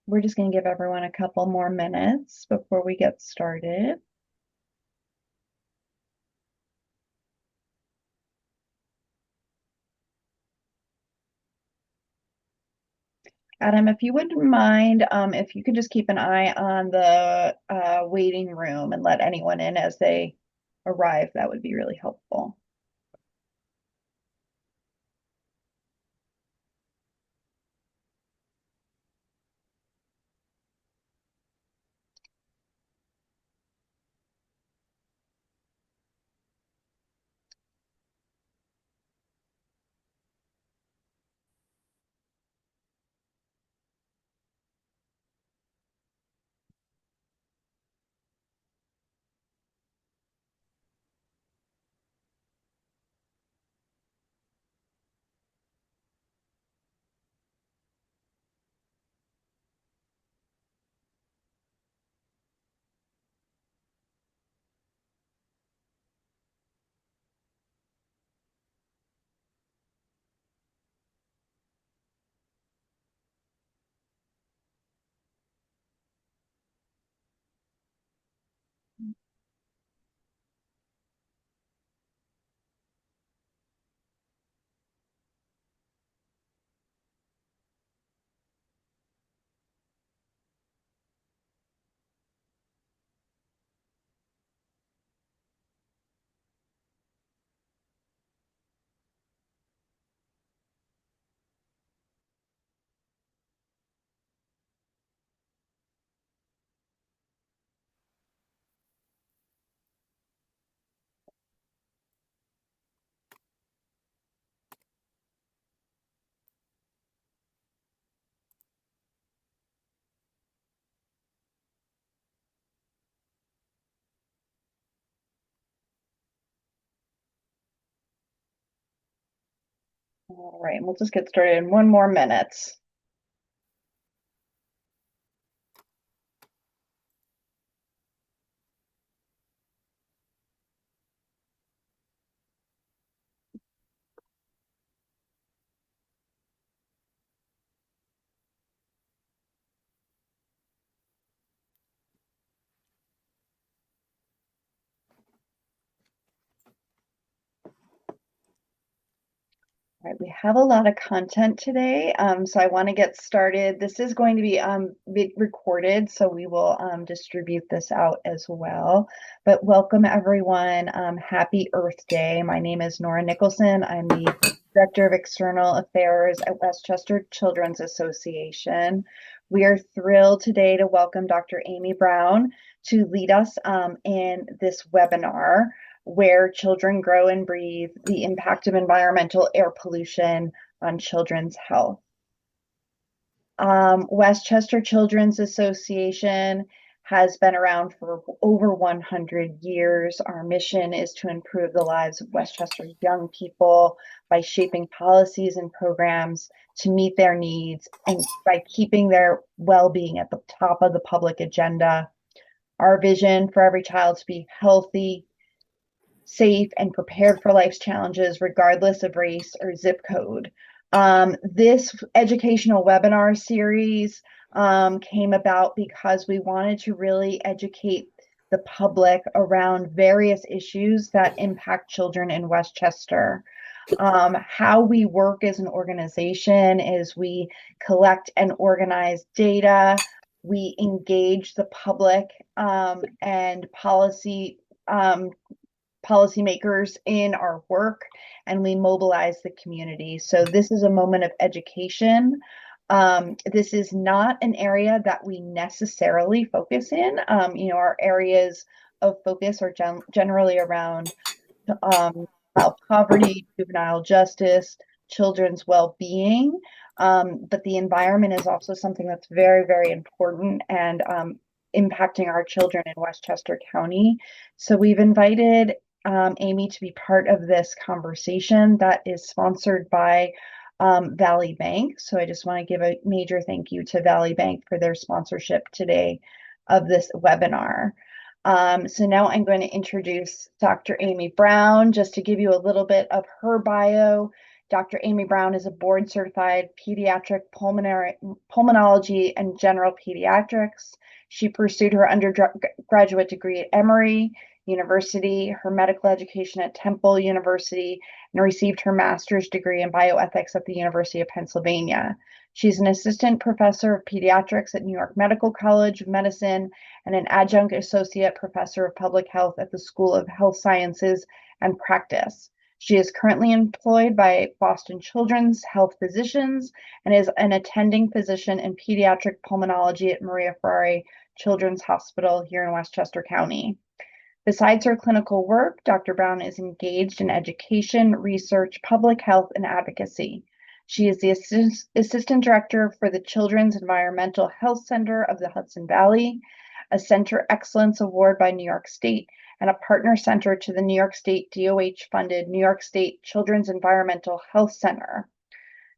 We're just going to give everyone a couple more minutes before we get started. Adam, if you wouldn't mind, if you could just keep an eye on the waiting room and let anyone in as they arrive, that would be really helpful. All right, we'll just get started in one more minute. All right, we have a lot of content today, so I want to get started. This is going to be recorded, so we will distribute this out as well. But welcome everyone. Happy Earth Day. My name is Nora Nicholson. I'm the Director of External Affairs at Westchester Children's Association. We are thrilled today to welcome Dr. Amy Brown to lead us in this webinar, Where Children Grow and Breathe, the Impact of Environmental Air Pollution on Children's Health. Westchester Children's Association has been around for over 100 years. Our mission is to improve the lives of Westchester young people by shaping policies and programs to meet their needs and by keeping their well-being at the top of the public agenda. Our vision for every child to be healthy, safe, and prepared for life's challenges, regardless of race or zip code. This educational webinar series came about because we wanted to really educate the public around various issues that impact children in Westchester. How we work as an organization is we collect and organize data, we engage the public and policymakers in our work, and we mobilize the community. So this is a moment of education. This is not an area that we necessarily focus in. Our areas of focus are generally around child poverty, juvenile justice, children's well-being. But the environment is also something that's very, very important and impacting our children in Westchester County. So we've invited Amy to be part of this conversation that is sponsored by Valley Bank. So I just want to give a major thank you to Valley Bank for their sponsorship today of this webinar. So now I'm going to introduce Dr. Amy Brown, just to give you a little bit of her bio. Dr. Amy Brown is a board certified pediatric pulmonology and general pediatrics. She pursued her undergraduate degree at Emory University, her medical education at Temple University, and received her master's degree in bioethics at the University of Pennsylvania. She's an assistant professor of pediatrics at New York Medical College of Medicine and an adjunct associate professor of public health at the School of Health Sciences and Practice. She is currently employed by Boston Children's Health Physicians and is an attending physician in pediatric pulmonology at Maria Fareri Children's Hospital here in Westchester County. Besides her clinical work, Dr. Brown is engaged in education, research, public health, and advocacy. She is the Assistant Director for the Children's Environmental Health Center of the Hudson Valley, a Center Excellence Award by New York State, and a partner center to the New York State DOH-funded New York State Children's Environmental Health Center.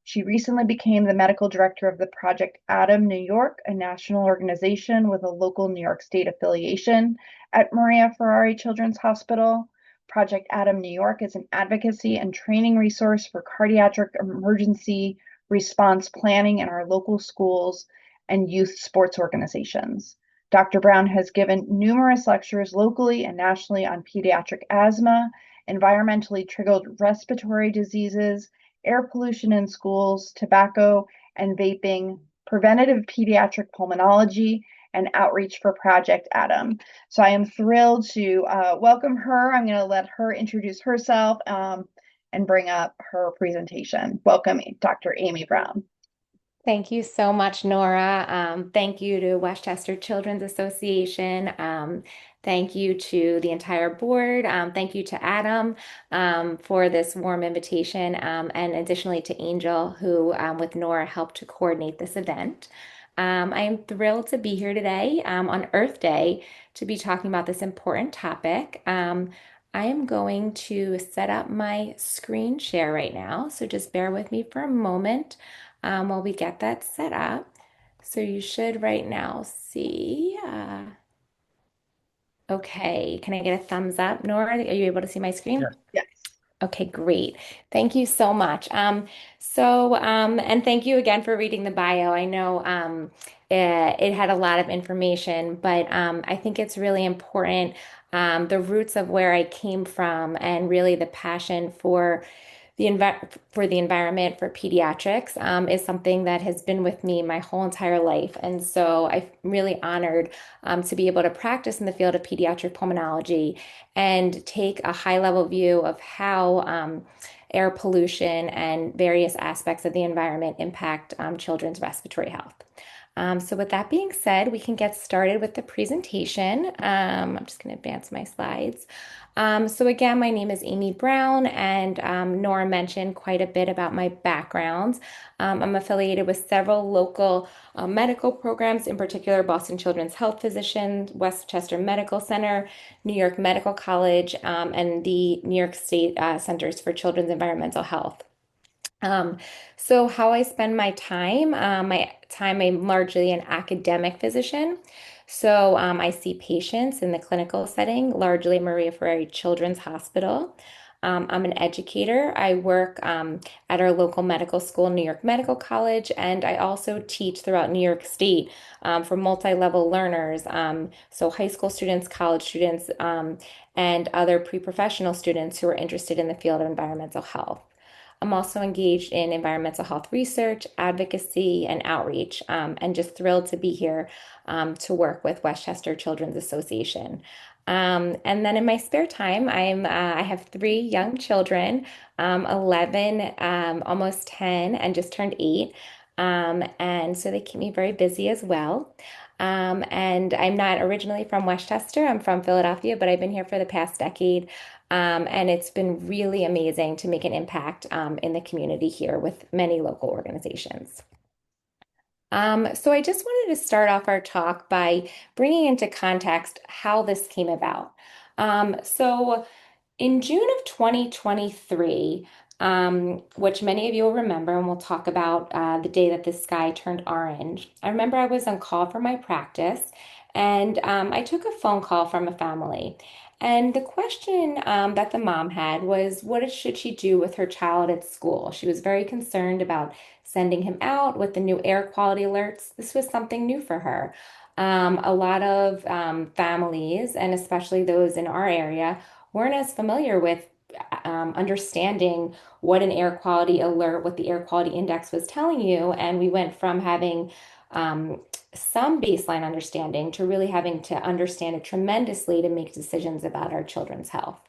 She recently became the medical director of the Project ATOM New York, a national organization with a local New York State affiliation at Maria Fareri Children's Hospital. Project ATOM New York is an advocacy and training resource for cardiac emergency response planning in our local schools and youth sports organizations. Dr. Brown has given numerous lectures locally and nationally on pediatric asthma, environmentally triggered respiratory diseases, air pollution in schools, tobacco and vaping, preventative pediatric pulmonology, and outreach for Project ATOM. So I am thrilled to welcome her. I'm going to let her introduce herself and bring up her presentation. Welcome, Dr. Amy Brown. Thank you so much, Nora. Thank you to Westchester Children's Association. Thank you to the entire board. Thank you to Adam for this warm invitation, and additionally to Angel, who with Nora helped to coordinate this event. I am thrilled to be here today on Earth Day to be talking about this important topic. I am going to set up my screen share right now, so just bear with me for a moment while we get that set up. So you should right now see. Okay, can I get a thumbs up, Nora? Are you able to see my screen? Yes. Yes. Okay, great. Thank you so much. And thank you again for reading the bio. I know it had a lot of information, but I think it's really important, the roots of where I came from and really the passion for the environment for pediatrics is something that has been with me my whole entire life. And so I'm really honored to be able to practice in the field of pediatric pulmonology and take a high level view of how air pollution and various aspects of the environment impact children's respiratory health. So with that being said, we can get started with the presentation. I'm just going to advance my slides. So again, my name is Amy Brown, and Nora mentioned quite a bit about my background. I'm affiliated with several local medical programs, in particular Boston Children's Health Physicians, Westchester Medical Center, New York Medical College, and the New York State Centers for Children's Environmental Health. So how I spend I'm largely an academic physician. So I see patients in the clinical setting, largely Maria Fareri Children's Hospital. I'm an educator. I work at our local medical school, New York Medical College, and I also teach throughout New York State for multi-level learners, so high school students, college students, and other pre-professional students who are interested in the field of environmental health. I'm also engaged in environmental health research, advocacy, and outreach, and just thrilled to be here to work with Westchester Children's Association. And then in my spare time, I have three young children, 11, almost 10, and just turned 8. And so they keep me very busy as well. And I'm not originally from Westchester. I'm from Philadelphia, but I've been here for the past decade. And it's been really amazing to make an impact in the community here with many local organizations. So I just wanted to start off our talk by bringing into context how this came about. So in June of 2023, which many of you will remember, and we'll talk about the day that the sky turned orange. I remember I was on call for my practice, And I took a phone call from a family. And the question that the mom had was, should she do with her child at school? She was very concerned about sending him out with the new air quality alerts. This was something new for her. A lot of families, and especially those in our area, weren't as familiar with understanding what an air quality alert, what the air quality index was telling you. And we went from having um, some baseline understanding to really having to understand it tremendously to make decisions about our children's health.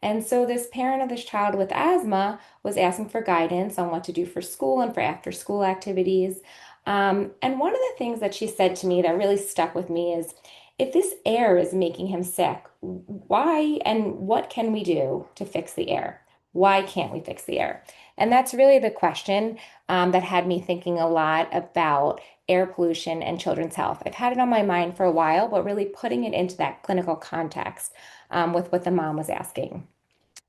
And so this parent of this child with asthma was asking for guidance on what to do for school and for after school activities. And one of the things that she said to me that really stuck with me is, if this air is making him sick, why and what can we do to fix the air? Why can't we fix the air? And that's really the question that had me thinking a lot about air pollution and children's health. I've had it on my mind for a while, but really putting it into that clinical context with what the mom was asking.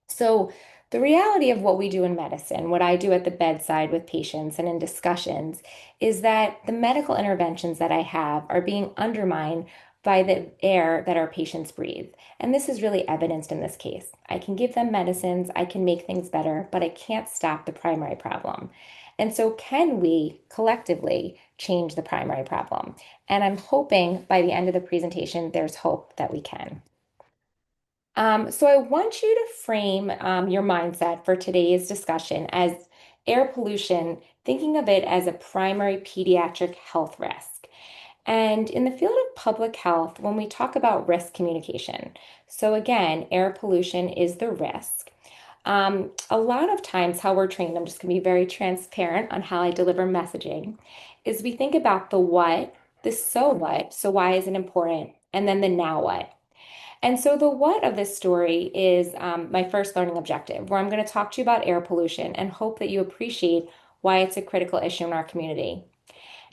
So, the reality of what we do in medicine, what I do at the bedside with patients and in discussions, is that the medical interventions that I have are being undermined by the air that our patients breathe. And this is really evidenced in this case. I can give them medicines, I can make things better, but I can't stop the primary problem. And so, can we collectively change the primary problem? And I'm hoping by the end of the presentation, there's hope that we can. So I want you to frame your mindset for today's discussion as air pollution, thinking of it as a primary pediatric health risk. And in the field of public health, when we talk about risk communication, so again, air pollution is the risk. A lot of times, how we're trained, I'm just going to be very transparent on how I deliver messaging, is we think about the what, the so what, so why is it important, and then the now what. And so, the what of this story is my first learning objective, where I'm going to talk to you about air pollution and hope that you appreciate why it's a critical issue in our community.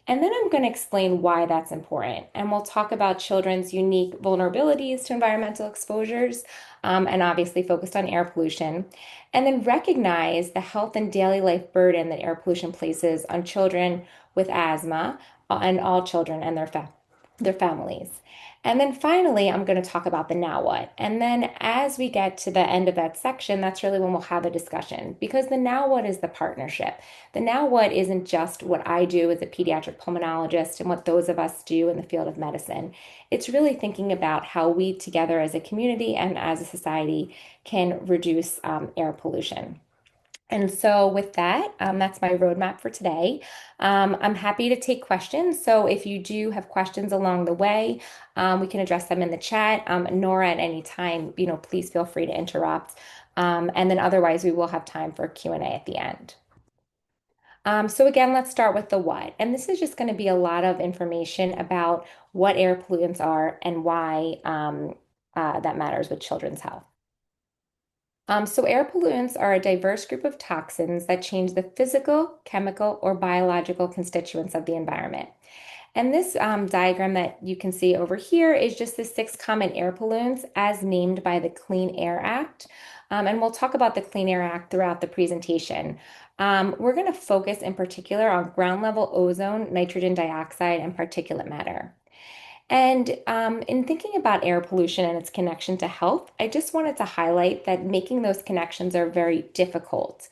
And then I'm going to explain why that's important. And we'll talk about children's unique vulnerabilities to environmental exposures, and obviously focused on air pollution. And then recognize the health and daily life burden that air pollution places on children with asthma and all children and their families. And then finally, I'm going to talk about the now what. And then as we get to the end of that section, that's really when we'll have a discussion, because the now what is the partnership. The now what isn't just what I do as a pediatric pulmonologist and what those of us do in the field of medicine. It's really thinking about how we together as a community and as a society can reduce air pollution. And so, with that, that's my roadmap for today. I'm happy to take questions. So, if you do have questions along the way, we can address them in the chat. Nora, at any time, please feel free to interrupt. And then, otherwise, we will have time for Q&A at the end. So, again, let's start with the what. And this is just going to be a lot of information about what air pollutants are and why that matters with children's health. So air pollutants are a diverse group of toxins that change the physical, chemical, or biological constituents of the environment. And this diagram that you can see over here is just the 6 common air pollutants as named by the Clean Air Act. And we'll talk about the Clean Air Act throughout the presentation. We're going to focus in particular on ground level ozone, nitrogen dioxide, and particulate matter. And in thinking about air pollution and its connection to health, I just wanted to highlight that making those connections are very difficult.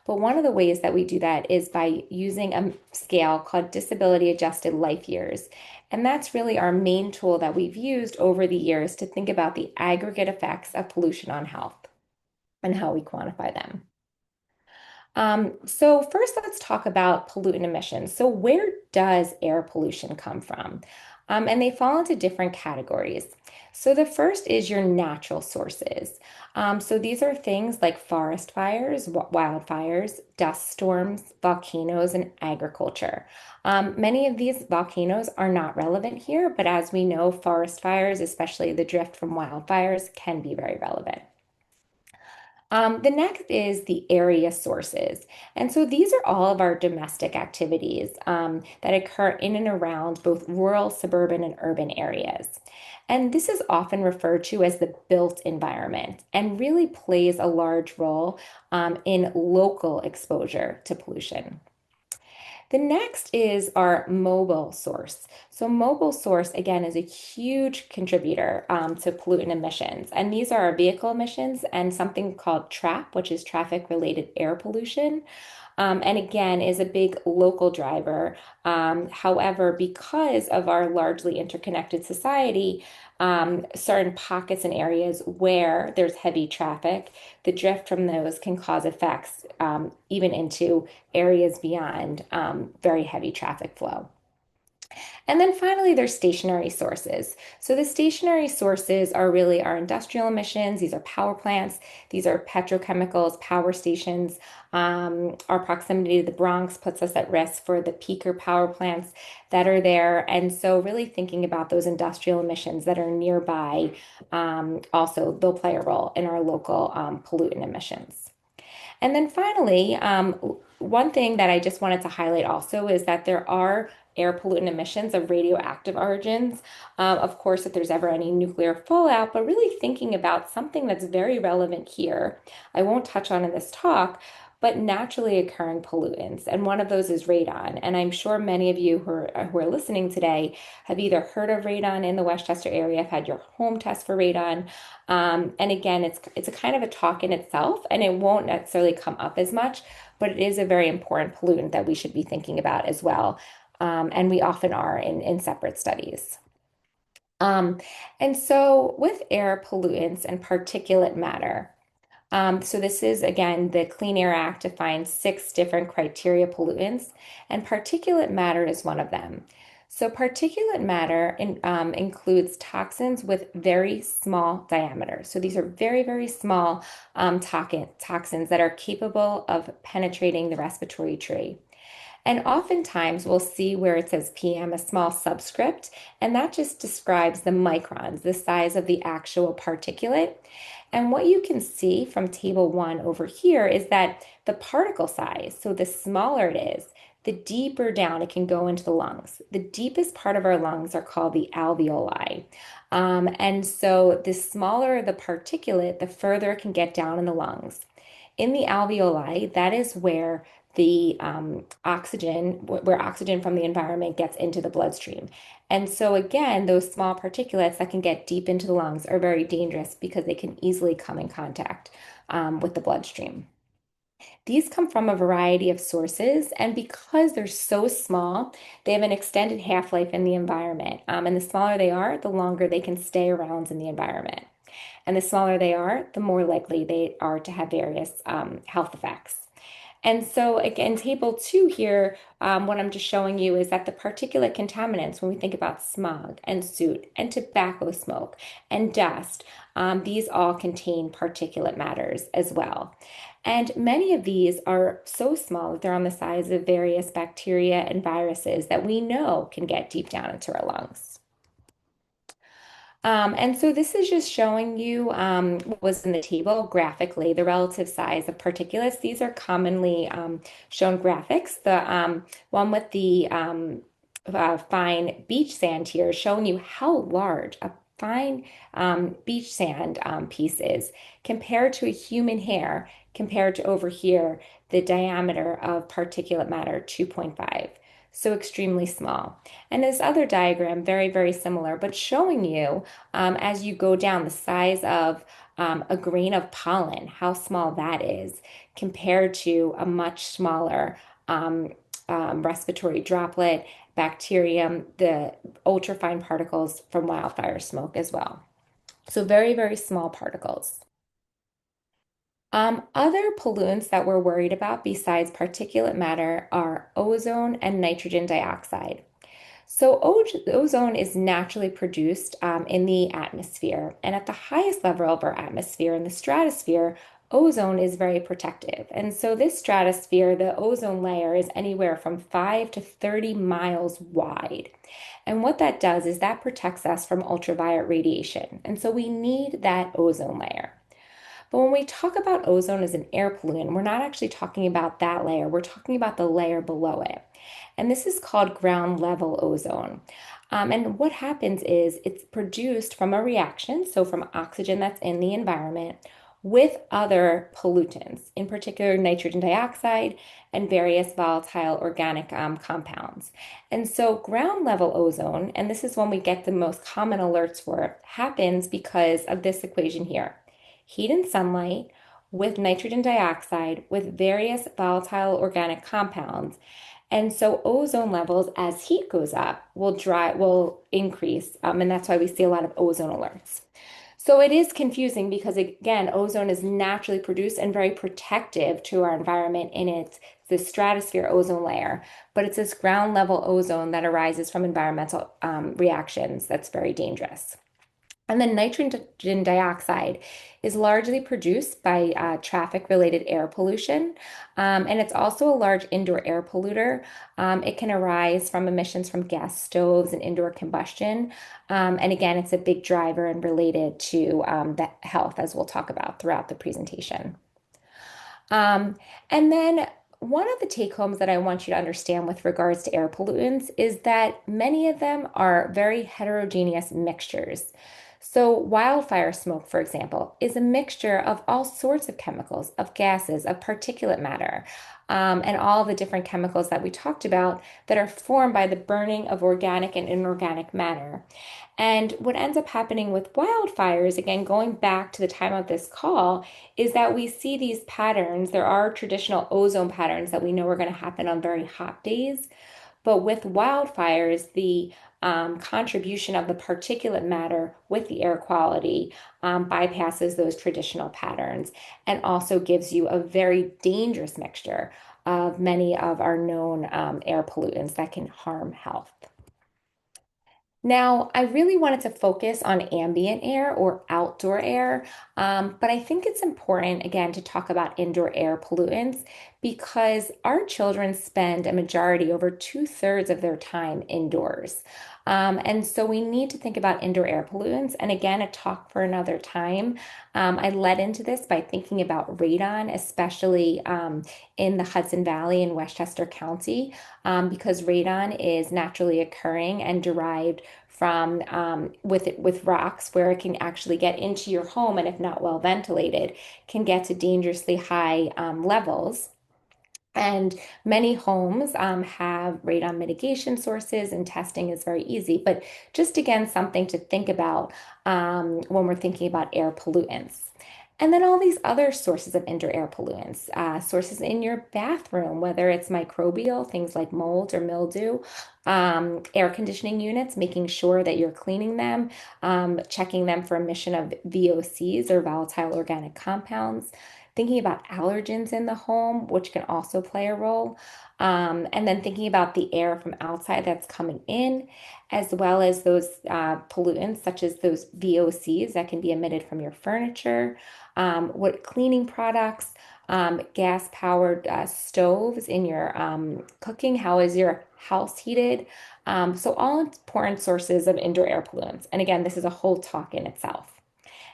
But one of the ways that we do that is by using a scale called disability adjusted life years. And that's really our main tool that we've used over the years to think about the aggregate effects of pollution on health and how we quantify them. So first, let's talk about pollutant emissions. So where does air pollution come from? And they fall into different categories. So the first is your natural sources. So these are things like forest fires, wildfires, dust storms, volcanoes, and agriculture. Many of these volcanoes are not relevant here, but as we know, forest fires, especially the drift from wildfires, can be very relevant. The next is the area sources. And so these are all of our domestic activities that occur in and around both rural, suburban, and urban areas. And this is often referred to as the built environment and really plays a large role in local exposure to pollution. The next is our mobile source. So mobile source, again, is a huge contributor to pollutant emissions. And these are our vehicle emissions and something called TRAP, which is traffic related air pollution. And again, is a big local driver. However, because of our largely interconnected society, certain pockets and areas where there's heavy traffic, the drift from those can cause effects even into areas beyond very heavy traffic flow. And then finally, there's stationary sources. So the stationary sources are really our industrial emissions. These are power plants. These are petrochemicals, power stations. Our proximity to the Bronx puts us at risk for the peaker power plants that are there. And so really thinking about those industrial emissions that are nearby, also they'll play a role in our local pollutant emissions. And then finally, one thing that I just wanted to highlight also is that there are air pollutant emissions of radioactive origins. Of course, if there's ever any nuclear fallout, but really thinking about something that's very relevant here. I won't touch on in this talk, but naturally occurring pollutants. And one of those is radon. And I'm sure many of you who are listening today have either heard of radon in the Westchester area, have had your home test for radon. And again, it's a kind of a talk in itself, and it won't necessarily come up as much, but it is a very important pollutant that we should be thinking about as well. And we often are in separate studies. Um, and so with air pollutants and particulate matter, so this is again, the Clean Air Act defines 6 different criteria pollutants, and particulate matter is one of them. So particulate matter includes toxins with very small diameter. So these are very, very small toxins that are capable of penetrating the respiratory tree. And oftentimes we'll see where it says PM, a small subscript, and that just describes the microns, the size of the actual particulate. And what you can see from table 1 over here is that the particle size, so the smaller it is, the deeper down it can go into the lungs. The deepest part of our lungs are called the alveoli. And so the smaller the particulate, the further it can get down in the lungs. In the alveoli, that is where the where oxygen from the environment gets into the bloodstream. And so again, those small particulates that can get deep into the lungs are very dangerous because they can easily come in contact with the bloodstream. These come from a variety of sources, and because they're so small, they have an extended half-life in the environment. And the smaller they are, the longer they can stay around in the environment. And the smaller they are, the more likely they are to have various health effects. And so again, table 2 here, what I'm just showing you is that the particulate contaminants, when we think about smog and soot and tobacco smoke and dust, these all contain particulate matters as well. And many of these are so small that they're on the size of various bacteria and viruses that we know can get deep down into our lungs. And so this is just showing you what was in the table graphically, the relative size of particulates. These are commonly shown graphics. The one with the fine beach sand here is showing you how large a fine beach sand piece is compared to a human hair, compared to over here, the diameter of particulate matter 2.5. So extremely small. And this other diagram, very, very similar, but showing you as you go down the size of a grain of pollen, how small that is compared to a much smaller respiratory droplet, bacterium, the ultrafine particles from wildfire smoke as well. So very, very small particles. Other pollutants that we're worried about besides particulate matter are ozone and nitrogen dioxide. So ozone is naturally produced in the atmosphere, and at the highest level of our atmosphere, in the stratosphere, ozone is very protective. And so this stratosphere, the ozone layer, is anywhere from 5 to 30 miles wide. And what that does is that protects us from ultraviolet radiation. And so we need that ozone layer. But when we talk about ozone as an air pollutant, we're not actually talking about that layer. We're talking about the layer below it. And this is called ground level ozone. And what happens is it's produced from a reaction, so from oxygen that's in the environment, with other pollutants, in particular nitrogen dioxide and various volatile organic compounds. And so ground level ozone, and this is when we get the most common alerts for it, happens because of this equation here. Heat and sunlight with nitrogen dioxide with various volatile organic compounds. And so ozone levels, as heat goes up, will increase, and that's why we see a lot of ozone alerts. So it is confusing because again, ozone is naturally produced and very protective to our environment in its the stratosphere ozone layer, but it's this ground level ozone that arises from environmental reactions that's very dangerous. And then nitrogen dioxide is largely produced by traffic-related air pollution. And it's also a large indoor air polluter. It can arise from emissions from gas stoves and indoor combustion. And again, it's a big driver and related to the health, as we'll talk about throughout the presentation. Um, and then one of the take homes that I want you to understand with regards to air pollutants is that many of them are very heterogeneous mixtures. So, wildfire smoke, for example, is a mixture of all sorts of chemicals, of gases, of particulate matter, and all the different chemicals that we talked about that are formed by the burning of organic and inorganic matter. And what ends up happening with wildfires, again, going back to the time of this call, is that we see these patterns. There are traditional ozone patterns that we know are going to happen on very hot days. But with wildfires, the contribution of the particulate matter with the air quality bypasses those traditional patterns and also gives you a very dangerous mixture of many of our known air pollutants that can harm health. Now, I really wanted to focus on ambient air or outdoor air, but I think it's important, again, to talk about indoor air pollutants because our children spend a majority, over two-thirds of their time indoors. And so we need to think about indoor air pollutants. And again, a talk for another time. I led into this by thinking about radon, especially in the Hudson Valley in Westchester County, because radon is naturally occurring and derived from with rocks where it can actually get into your home and if not well ventilated can get to dangerously high levels. And many homes have radon mitigation sources, and testing is very easy. But just again, something to think about when we're thinking about air pollutants. And then all these other sources of indoor air pollutants, sources in your bathroom, whether it's microbial, things like mold or mildew, air conditioning units, making sure that you're cleaning them, checking them for emission of VOCs or volatile organic compounds, thinking about allergens in the home, which can also play a role. And then thinking about the air from outside that's coming in, as well as those pollutants, such as those VOCs that can be emitted from your furniture, what cleaning products, gas-powered stoves in your cooking, how is your house heated? So all important sources of indoor air pollutants. And again, this is a whole talk in itself.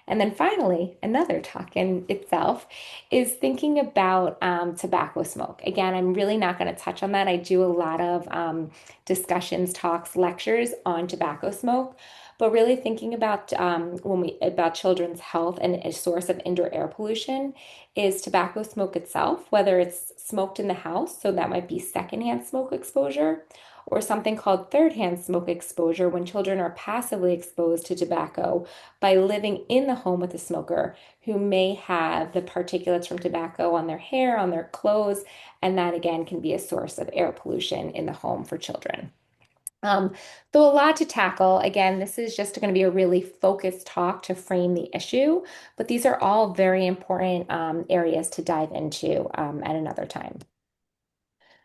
And then finally, another talk in itself is thinking about tobacco smoke. Again, I'm really not going to touch on that. I do a lot of discussions, talks, lectures on tobacco smoke, but really thinking about about children's health and a source of indoor air pollution is tobacco smoke itself, whether it's smoked in the house, so that might be secondhand smoke exposure, or something called third-hand smoke exposure when children are passively exposed to tobacco by living in the home with a smoker who may have the particulates from tobacco on their hair, on their clothes, and that again can be a source of air pollution in the home for children. Um, so a lot to tackle. Again, this is just going to be a really focused talk to frame the issue, but these are all very important areas to dive into at another time.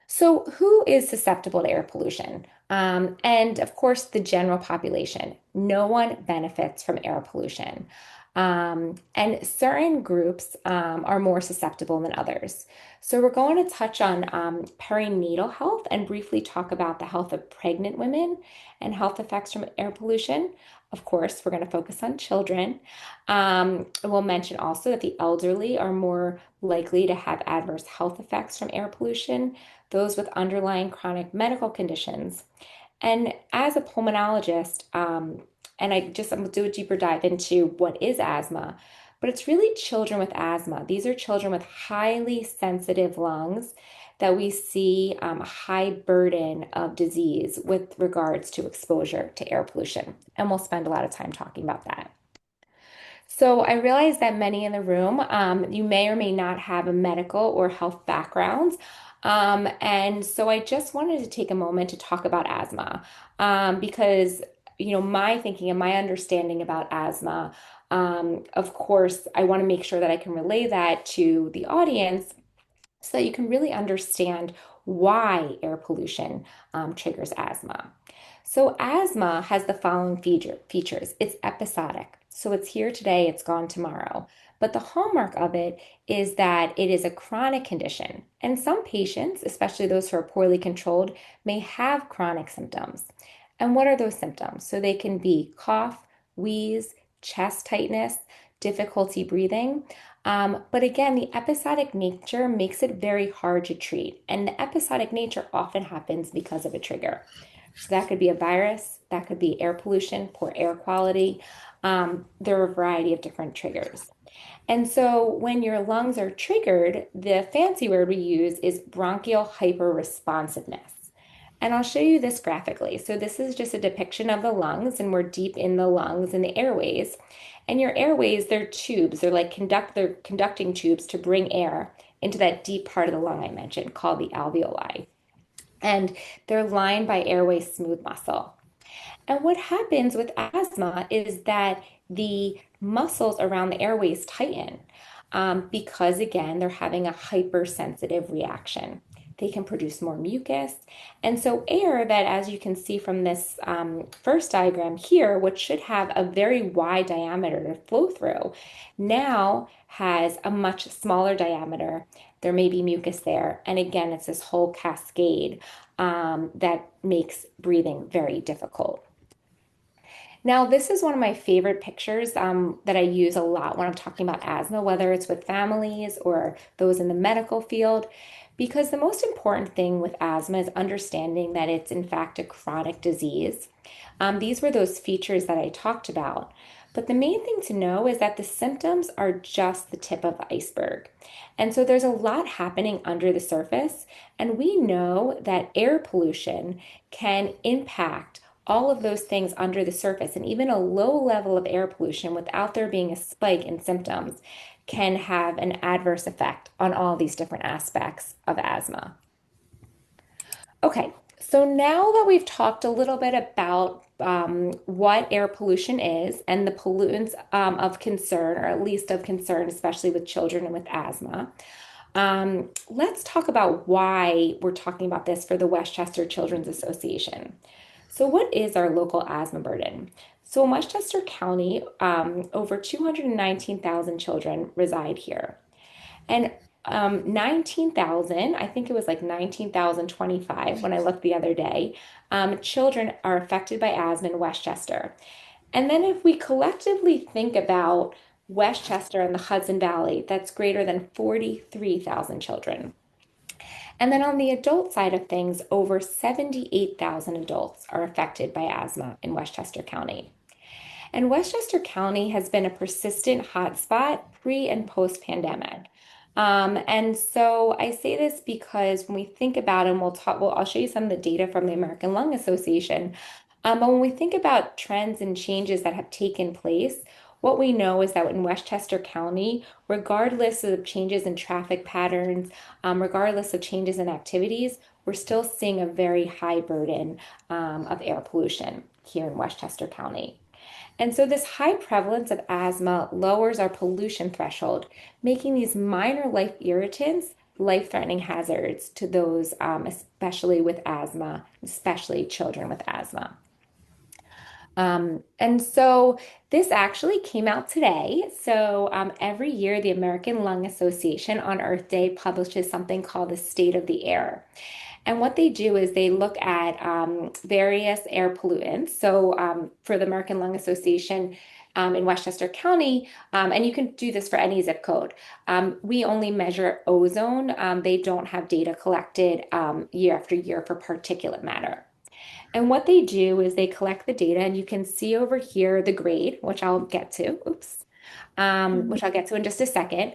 So, who is susceptible to air pollution? And of course, the general population. No one benefits from air pollution. And certain groups are more susceptible than others. So, we're going to touch on perinatal health and briefly talk about the health of pregnant women and health effects from air pollution. Of course, we're going to focus on children. We'll mention also that the elderly are more likely to have adverse health effects from air pollution, those with underlying chronic medical conditions. And as a pulmonologist, and I'm gonna do a deeper dive into what is asthma, but it's really children with asthma. These are children with highly sensitive lungs that we see a high burden of disease with regards to exposure to air pollution. And we'll spend a lot of time talking about that. So I realize that many in the room, you may or may not have a medical or health background. And so I just wanted to take a moment to talk about asthma, because, my thinking and my understanding about asthma, of course, I want to make sure that I can relay that to the audience so that you can really understand why air pollution triggers asthma. So, asthma has the following features. It's episodic. So, it's here today, it's gone tomorrow. But the hallmark of it is that it is a chronic condition. And some patients, especially those who are poorly controlled, may have chronic symptoms. And what are those symptoms? So, they can be cough, wheeze, chest tightness, difficulty breathing. But again, the episodic nature makes it very hard to treat. And the episodic nature often happens because of a trigger. So that could be a virus, that could be air pollution, poor air quality. There are a variety of different triggers. And so when your lungs are triggered, the fancy word we use is bronchial hyperresponsiveness. And I'll show you this graphically. So this is just a depiction of the lungs, and we're deep in the lungs and the airways. And your airways, they're tubes. They're conducting tubes to bring air into that deep part of the lung I mentioned called the alveoli. And they're lined by airway smooth muscle. And what happens with asthma is that the muscles around the airways tighten because, again, they're having a hypersensitive reaction. They can produce more mucus. And so, air that, as you can see from this first diagram here, which should have a very wide diameter to flow through, now has a much smaller diameter. There may be mucus there. And again, it's this whole cascade that makes breathing very difficult. Now, this is one of my favorite pictures that I use a lot when I'm talking about asthma, whether it's with families or those in the medical field, because the most important thing with asthma is understanding that it's in fact a chronic disease. These were those features that I talked about. But the main thing to know is that the symptoms are just the tip of the iceberg. And so there's a lot happening under the surface, and we know that air pollution can impact all of those things under the surface, and even a low level of air pollution without there being a spike in symptoms can have an adverse effect on all these different aspects of asthma. Okay, so now that we've talked a little bit about what air pollution is and the pollutants of concern, or at least of concern, especially with children and with asthma, let's talk about why we're talking about this for the Westchester Children's Association. So, what is our local asthma burden? So, in Westchester County, over 219,000 children reside here. And 19,000, I think it was like 19,025 when I looked the other day, children are affected by asthma in Westchester. And then if we collectively think about Westchester and the Hudson Valley, that's greater than 43,000 children. And then on the adult side of things, over 78,000 adults are affected by asthma in Westchester County. And Westchester County has been a persistent hotspot pre and post pandemic. And so I say this because when we think about, and I'll show you some of the data from the American Lung Association. But when we think about trends and changes that have taken place, what we know is that in Westchester County, regardless of changes in traffic patterns, regardless of changes in activities, we're still seeing a very high burden of air pollution here in Westchester County. And so this high prevalence of asthma lowers our pollution threshold, making these minor life irritants life-threatening hazards to those, especially with asthma, especially children with asthma. And so this actually came out today. So every year, the American Lung Association on Earth Day publishes something called the State of the Air. And what they do is they look at various air pollutants. So for the American Lung Association in Westchester County, and you can do this for any zip code, we only measure ozone. They don't have data collected year after year for particulate matter. And what they do is they collect the data, and you can see over here the grade, which I'll get to. Oops. which I'll get to in just a second.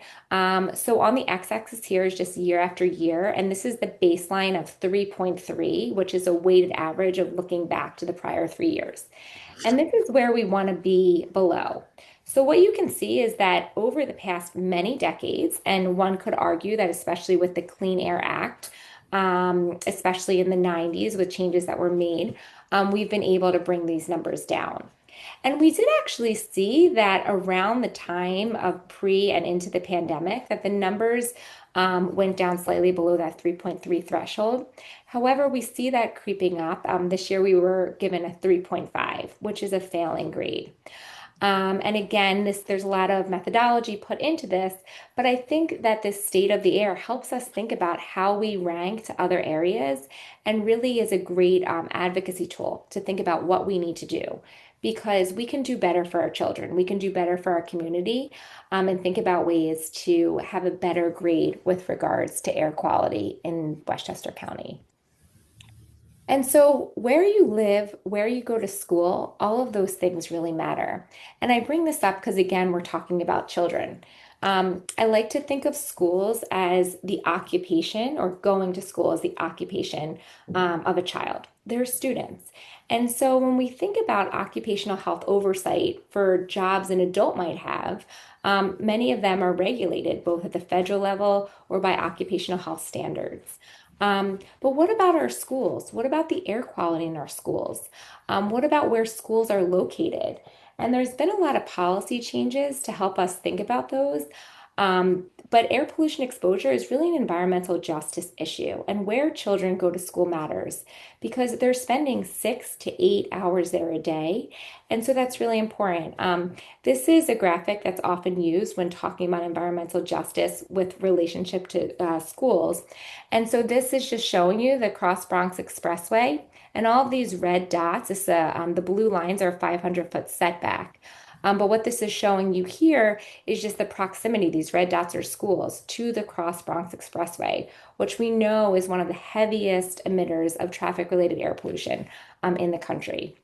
So on the x-axis here is just year after year, and this is the baseline of 3.3, which is a weighted average of looking back to the prior 3 years. And this is where we want to be below. So what you can see is that over the past many decades, and one could argue that especially with the Clean Air Act, especially in the 90s with changes that were made, we've been able to bring these numbers down. And we did actually see that around the time of pre and into the pandemic, that the numbers went down slightly below that 3.3 threshold. However, we see that creeping up. This year we were given a 3.5, which is a failing grade. And again, there's a lot of methodology put into this, but I think that this state of the air helps us think about how we rank to other areas and really is a great advocacy tool to think about what we need to do because we can do better for our children. We can do better for our community and think about ways to have a better grade with regards to air quality in Westchester County. And so, where you live, where you go to school, all of those things really matter. And I bring this up because, again, we're talking about children. I like to think of schools as the occupation, or going to school as the occupation of a child. They're students. And so, when we think about occupational health oversight for jobs an adult might have, many of them are regulated both at the federal level or by occupational health standards. But what about our schools? What about the air quality in our schools? What about where schools are located? And there's been a lot of policy changes to help us think about those. But air pollution exposure is really an environmental justice issue, and where children go to school matters because they're spending 6 to 8 hours there a day. And so that's really important. This is a graphic that's often used when talking about environmental justice with relationship to schools. And so this is just showing you the Cross Bronx Expressway. And all of these red dots, the blue lines are a 500-foot setback. But what this is showing you here is just the proximity, these red dots are schools, to the Cross Bronx Expressway, which we know is one of the heaviest emitters of traffic-related air pollution in the country.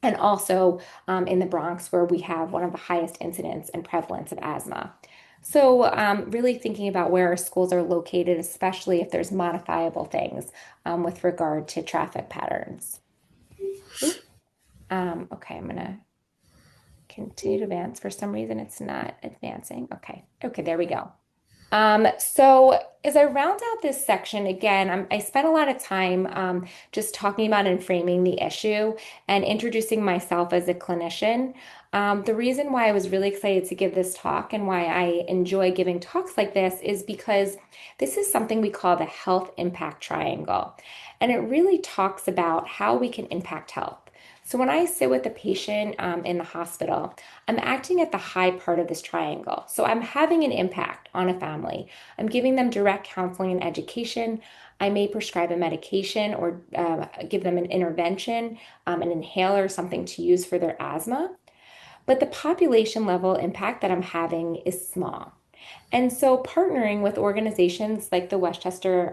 And also in the Bronx, where we have one of the highest incidence and prevalence of asthma. So, really thinking about where our schools are located, especially if there's modifiable things with regard to traffic patterns. Oop. Okay, I'm gonna continue to advance. For some reason, it's not advancing. Okay, there we go. So as I round out this section, again, I spent a lot of time just talking about and framing the issue and introducing myself as a clinician. The reason why I was really excited to give this talk and why I enjoy giving talks like this is because this is something we call the health impact triangle. And it really talks about how we can impact health. So when I sit with a patient in the hospital, I'm acting at the high part of this triangle. So I'm having an impact on a family. I'm giving them direct counseling and education. I may prescribe a medication or give them an intervention, an inhaler, something to use for their asthma. But the population level impact that I'm having is small. And so partnering with organizations like the Westchester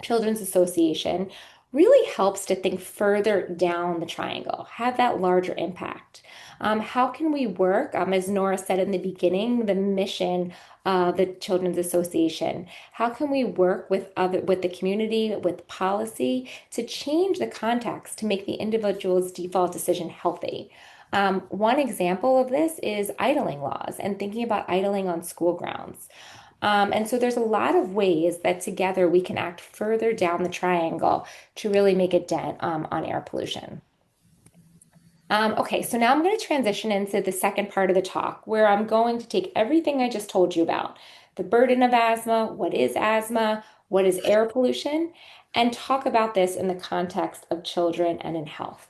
Children's Association really helps to think further down the triangle, have that larger impact. How can we work, as Nora said in the beginning, the mission of the Children's Association? How can we work with the community, with policy to change the context to make the individual's default decision healthy? One example of this is idling laws and thinking about idling on school grounds. And so there's a lot of ways that together we can act further down the triangle to really make a dent on air pollution. Okay, so now I'm going to transition into the second part of the talk where I'm going to take everything I just told you about, the burden of asthma, what is air pollution, and talk about this in the context of children and in health.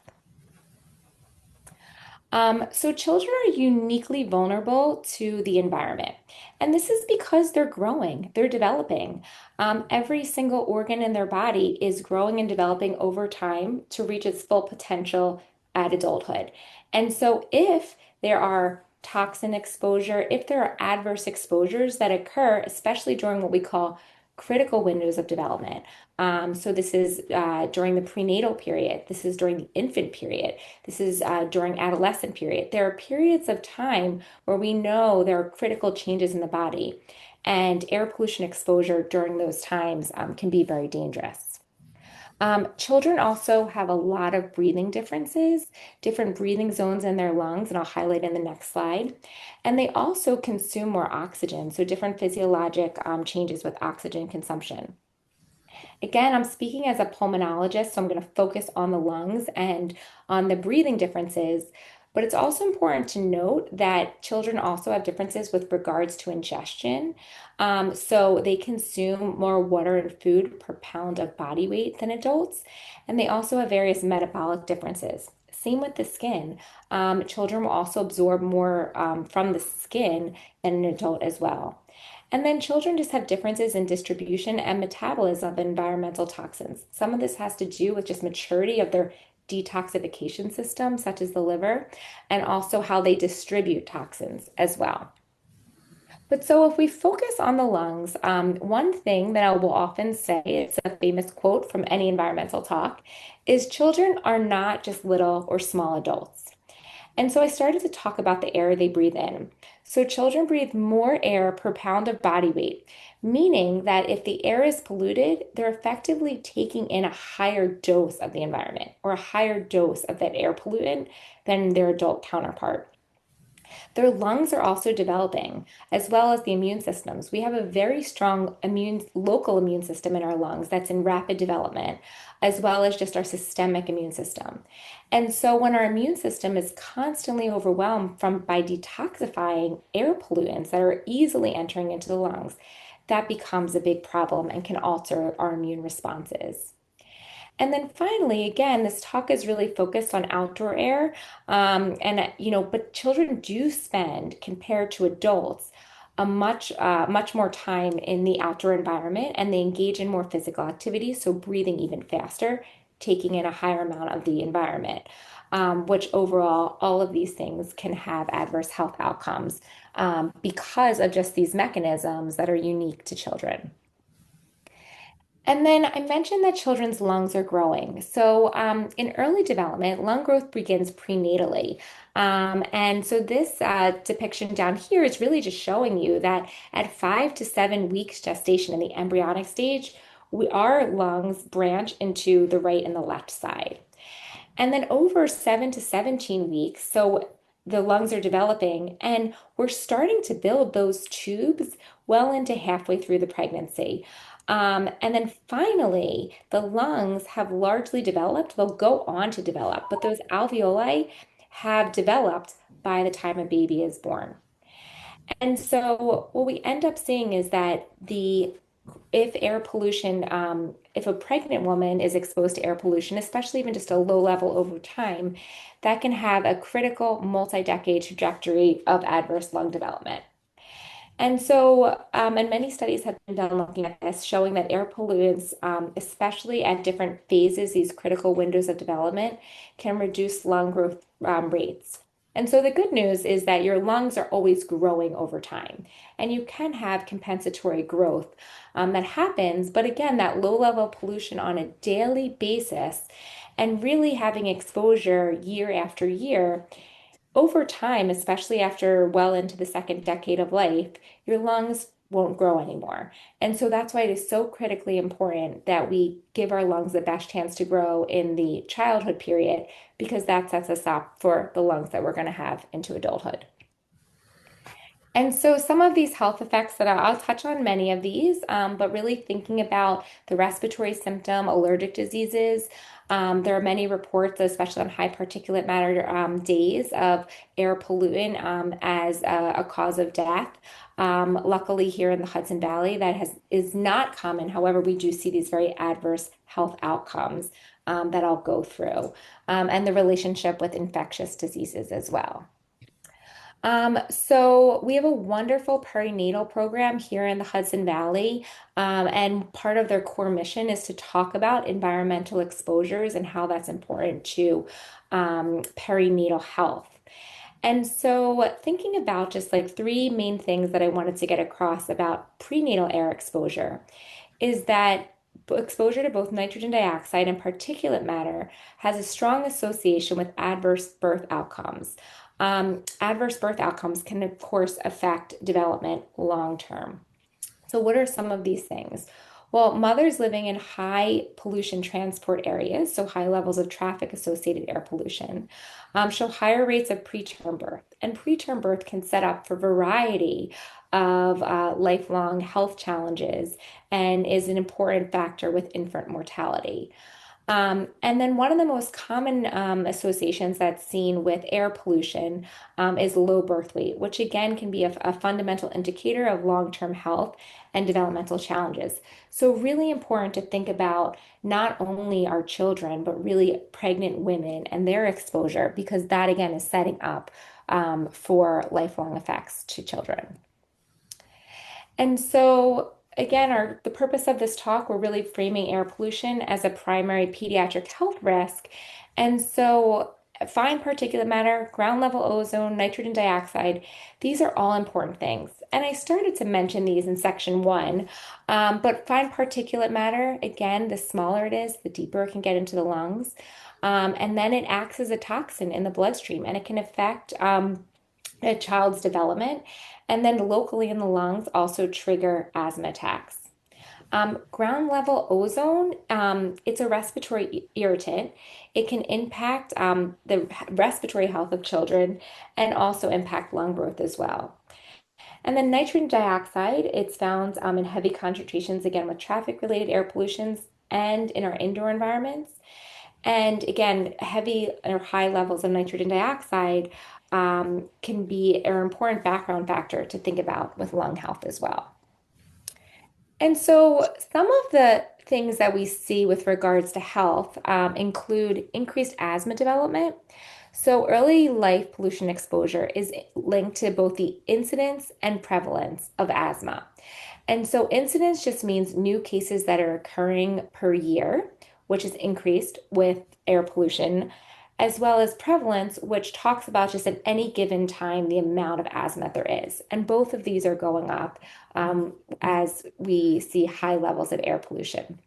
So children are uniquely vulnerable to the environment. And this is because they're growing, they're developing. Every single organ in their body is growing and developing over time to reach its full potential at adulthood. And so if there are toxin exposure, if there are adverse exposures that occur, especially during what we call critical windows of development, So this is during the prenatal period. This is during the infant period. This is during adolescent period. There are periods of time where we know there are critical changes in the body, and air pollution exposure during those times can be very dangerous. Children also have a lot of breathing differences, different breathing zones in their lungs, and I'll highlight in the next slide. And they also consume more oxygen, so different physiologic changes with oxygen consumption. Again, I'm speaking as a pulmonologist, so I'm going to focus on the lungs and on the breathing differences. But it's also important to note that children also have differences with regards to ingestion. So they consume more water and food per pound of body weight than adults. And they also have various metabolic differences. Same with the skin. Children will also absorb more from the skin than an adult as well. And then children just have differences in distribution and metabolism of environmental toxins. Some of this has to do with just maturity of their detoxification system, such as the liver, and also how they distribute toxins as well. But so if we focus on the lungs, one thing that I will often say, it's a famous quote from any environmental talk, is children are not just little or small adults. And so I started to talk about the air they breathe in. So children breathe more air per pound of body weight, meaning that if the air is polluted, they're effectively taking in a higher dose of the environment or a higher dose of that air pollutant than their adult counterpart. Their lungs are also developing, as well as the immune systems. We have a very strong local immune system in our lungs that's in rapid development, as well as just our systemic immune system. And so when our immune system is constantly overwhelmed by detoxifying air pollutants that are easily entering into the lungs, that becomes a big problem and can alter our immune responses. And then finally, again, this talk is really focused on outdoor air. But children do spend, compared to adults, a much more time in the outdoor environment, and they engage in more physical activity, so breathing even faster, taking in a higher amount of the environment, which overall, all of these things can have adverse health outcomes because of just these mechanisms that are unique to children. And then I mentioned that children's lungs are growing. So in early development, lung growth begins prenatally. And so this depiction down here is really just showing you that at 5 to 7 weeks gestation in the embryonic stage, our lungs branch into the right and the left side. And then over 7 to 17 weeks, so the lungs are developing, and we're starting to build those tubes well into halfway through the pregnancy. And then finally, the lungs have largely developed. They'll go on to develop, but those alveoli have developed by the time a baby is born. And so what we end up seeing is that if air pollution, if a pregnant woman is exposed to air pollution, especially even just a low level over time, that can have a critical multi-decade trajectory of adverse lung development. And so, and many studies have been done looking at this, showing that air pollutants, especially at different phases, these critical windows of development, can reduce lung growth rates. And so the good news is that your lungs are always growing over time, and you can have compensatory growth that happens. But again, that low level pollution on a daily basis and really having exposure year after year over time, especially after well into the second decade of life, your lungs won't grow anymore. And so that's why it is so critically important that we give our lungs the best chance to grow in the childhood period, because that sets us up for the lungs that we're going to have into adulthood. And so some of these health effects that I'll touch on many of these, but really thinking about the respiratory symptom, allergic diseases. There are many reports, especially on high particulate matter days, of air pollutant as a cause of death. Luckily, here in the Hudson Valley, is not common. However, we do see these very adverse health outcomes that I'll go through, and the relationship with infectious diseases as well. So we have a wonderful perinatal program here in the Hudson Valley, and part of their core mission is to talk about environmental exposures and how that's important to perinatal health. And so thinking about just like three main things that I wanted to get across about prenatal air exposure is that exposure to both nitrogen dioxide and particulate matter has a strong association with adverse birth outcomes. Adverse birth outcomes can, of course, affect development long term. So, what are some of these things? Well, mothers living in high pollution transport areas, so high levels of traffic associated air pollution, show higher rates of preterm birth. And preterm birth can set up for a variety of lifelong health challenges and is an important factor with infant mortality. And then one of the most common associations that's seen with air pollution is low birth weight, which again can be a fundamental indicator of long-term health and developmental challenges. So really important to think about not only our children, but really pregnant women and their exposure, because that again is setting up for lifelong effects to children. And so, again, the purpose of this talk, we're really framing air pollution as a primary pediatric health risk. And so, fine particulate matter, ground level ozone, nitrogen dioxide, these are all important things. And I started to mention these in section one, but fine particulate matter, again, the smaller it is, the deeper it can get into the lungs. And then it acts as a toxin in the bloodstream and it can affect a child's development. And then locally in the lungs also trigger asthma attacks. Ground level ozone, it's a respiratory irritant. It can impact the respiratory health of children and also impact lung growth as well. And then nitrogen dioxide, it's found in heavy concentrations, again, with traffic-related air pollutions and in our indoor environments. And again, heavy or high levels of nitrogen dioxide can be an important background factor to think about with lung health as well. And so, some of the things that we see with regards to health include increased asthma development. So, early life pollution exposure is linked to both the incidence and prevalence of asthma. And so, incidence just means new cases that are occurring per year, which is increased with air pollution, as well as prevalence, which talks about just at any given time the amount of asthma there is. And both of these are going up as we see high levels of air pollution.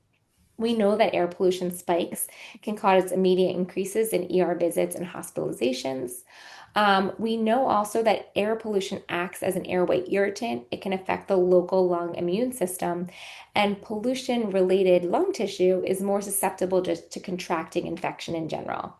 We know that air pollution spikes can cause immediate increases in ER visits and hospitalizations. We know also that air pollution acts as an airway irritant. It can affect the local lung immune system, and pollution-related lung tissue is more susceptible just to contracting infection in general.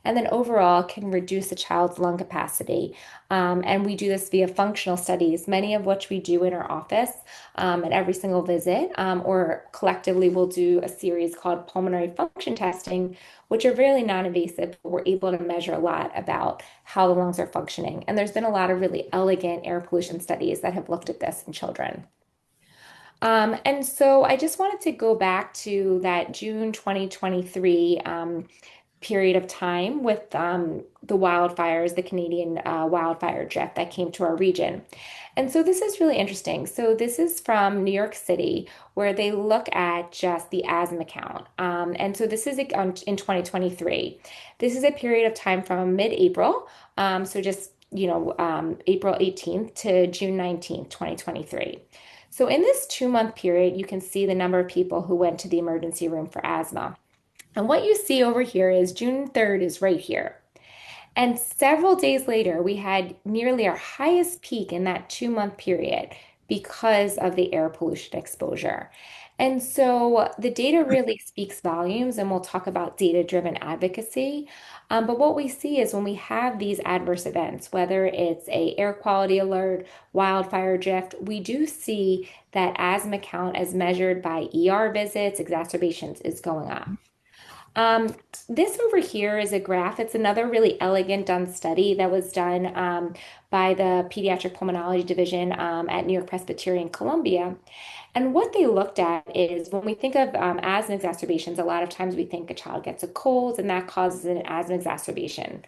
And then overall can reduce a child's lung capacity. And we do this via functional studies, many of which we do in our office at every single visit, or collectively we'll do a series called pulmonary function testing, which are really non-invasive. We're able to measure a lot about how the lungs are functioning. And there's been a lot of really elegant air pollution studies that have looked at this in children. And so I just wanted to go back to that June 2023 period of time with the wildfires, the Canadian wildfire drift that came to our region. And so this is really interesting. So this is from New York City, where they look at just the asthma count. And so this is in 2023. This is a period of time from mid-April, so just April 18th to June 19th, 2023. So in this 2-month period, you can see the number of people who went to the emergency room for asthma. And what you see over here is June 3rd is right here. And several days later, we had nearly our highest peak in that 2-month period because of the air pollution exposure. And so the data really speaks volumes, and we'll talk about data-driven advocacy. But what we see is when we have these adverse events, whether it's a air quality alert, wildfire drift, we do see that asthma count as measured by ER visits, exacerbations is going up. This over here is a graph. It's another really elegant done study that was done by the Pediatric Pulmonology Division at New York Presbyterian Columbia. And what they looked at is when we think of asthma exacerbations, a lot of times we think a child gets a cold and that causes an asthma exacerbation.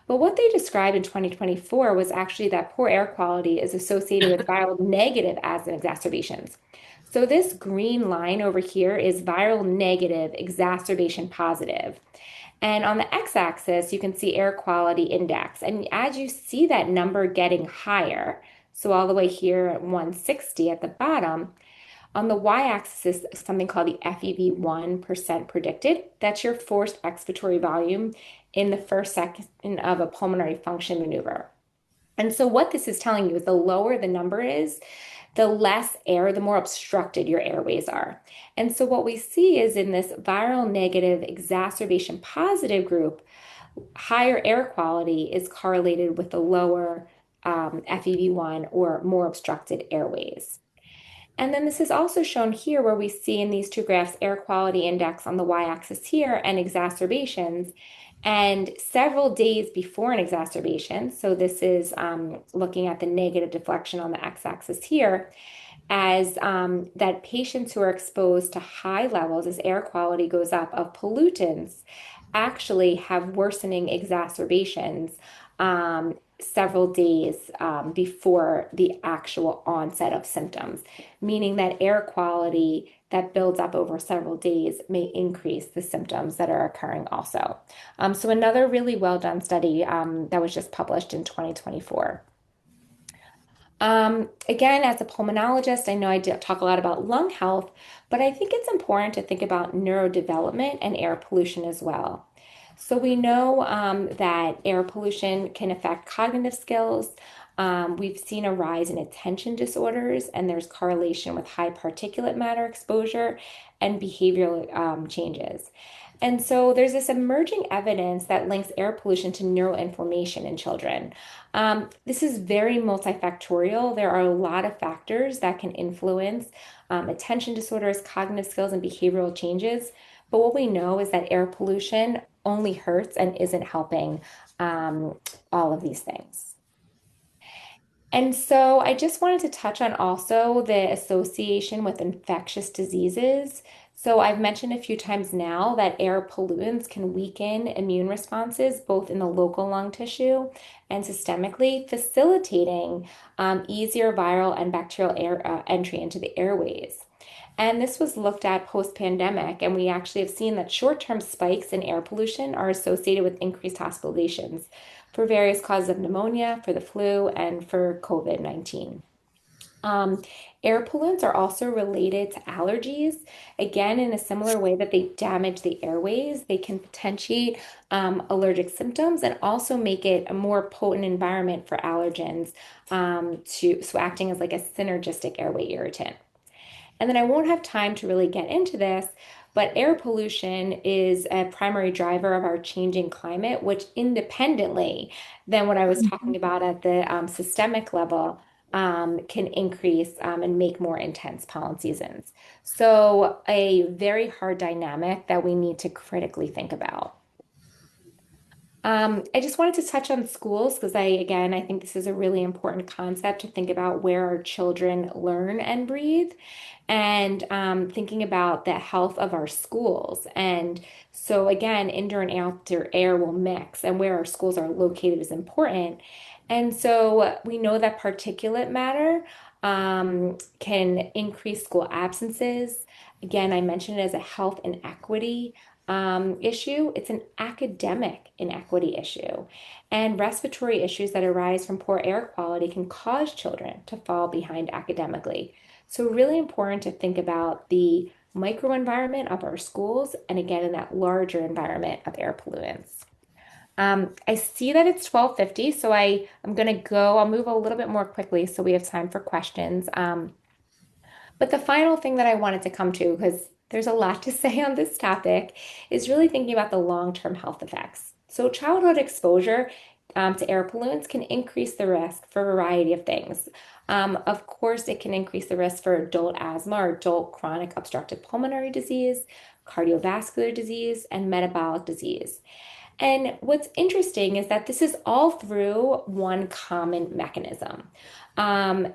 But what they described in 2024 was actually that poor air quality is associated with viral negative asthma exacerbations. So this green line over here is viral negative, exacerbation positive. And on the x-axis, you can see air quality index. And as you see that number getting higher, so all the way here at 160 at the bottom, On the y-axis is something called the FEV1 percent predicted. That's your forced expiratory volume in the first second of a pulmonary function maneuver. And so what this is telling you is the lower the number is, the less air, the more obstructed your airways are. And so what we see is in this viral negative exacerbation positive group, higher air quality is correlated with the lower FEV1 or more obstructed airways. And then this is also shown here where we see in these two graphs air quality index on the y-axis here and exacerbations. And several days before an exacerbation, so this is looking at the negative deflection on the x-axis here, as that patients who are exposed to high levels as air quality goes up of pollutants actually have worsening exacerbations several days before the actual onset of symptoms, meaning that air quality that builds up over several days may increase the symptoms that are occurring also. So another really well done study that was just published in 2024. Again, as a pulmonologist, I know I talk a lot about lung health, but I think it's important to think about neurodevelopment and air pollution as well. So we know that air pollution can affect cognitive skills. We've seen a rise in attention disorders, and there's correlation with high particulate matter exposure and behavioral changes. And so there's this emerging evidence that links air pollution to neuroinflammation in children. This is very multifactorial. There are a lot of factors that can influence attention disorders, cognitive skills, and behavioral changes. But what we know is that air pollution only hurts and isn't helping all of these things. And so I just wanted to touch on also the association with infectious diseases. So I've mentioned a few times now that air pollutants can weaken immune responses both in the local lung tissue and systemically, facilitating easier viral and bacterial air entry into the airways. And this was looked at post-pandemic, and we actually have seen that short-term spikes in air pollution are associated with increased hospitalizations for various causes of pneumonia, for the flu, and for COVID-19. Um, Air pollutants are also related to allergies. Again, in a similar way that they damage the airways, they can potentiate allergic symptoms and also make it a more potent environment for allergens so acting as like a synergistic airway irritant. And then I won't have time to really get into this, but air pollution is a primary driver of our changing climate, which independently than what I was talking about at the systemic level, can increase and make more intense pollen seasons. So a very hard dynamic that we need to critically think about. I just wanted to touch on schools because I think this is a really important concept to think about where our children learn and breathe and thinking about the health of our schools. And so again, indoor and outdoor air will mix and where our schools are located is important. And so we know that particulate matter can increase school absences. Again, I mentioned it as a health inequity issue. It's an academic inequity issue. And respiratory issues that arise from poor air quality can cause children to fall behind academically. So, really important to think about the microenvironment of our schools and again in that larger environment of air pollutants. I see that it's 12:50, so I'm gonna go. I'll move a little bit more quickly so we have time for questions. But the final thing that I wanted to come to, because there's a lot to say on this topic, is really thinking about the long-term health effects. So childhood exposure to air pollutants can increase the risk for a variety of things. Of course, it can increase the risk for adult asthma or adult chronic obstructive pulmonary disease, cardiovascular disease, and metabolic disease. And what's interesting is that this is all through one common mechanism. Um,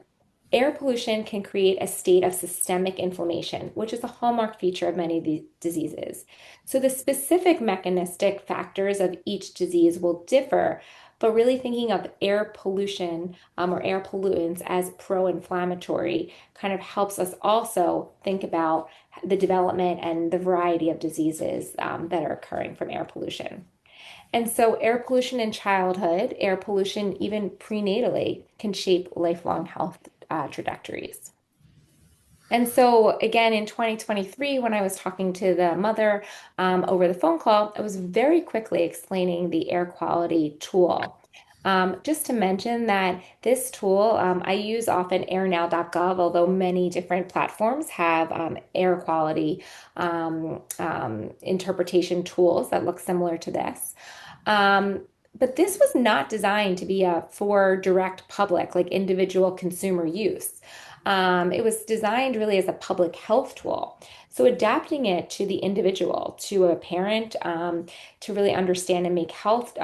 Air pollution can create a state of systemic inflammation, which is a hallmark feature of many of these diseases. So the specific mechanistic factors of each disease will differ, but really thinking of air pollution or air pollutants as pro-inflammatory kind of helps us also think about the development and the variety of diseases that are occurring from air pollution. And so, air pollution in childhood, air pollution even prenatally can shape lifelong health trajectories. And so, again, in 2023, when I was talking to the mother over the phone call, I was very quickly explaining the air quality tool. Just to mention that this tool, I use often airnow.gov, although many different platforms have air quality interpretation tools that look similar to this. Um, but this was not designed to be a for direct public, like individual consumer use. It was designed really as a public health tool. So adapting it to the individual, to a parent, to really understand and make health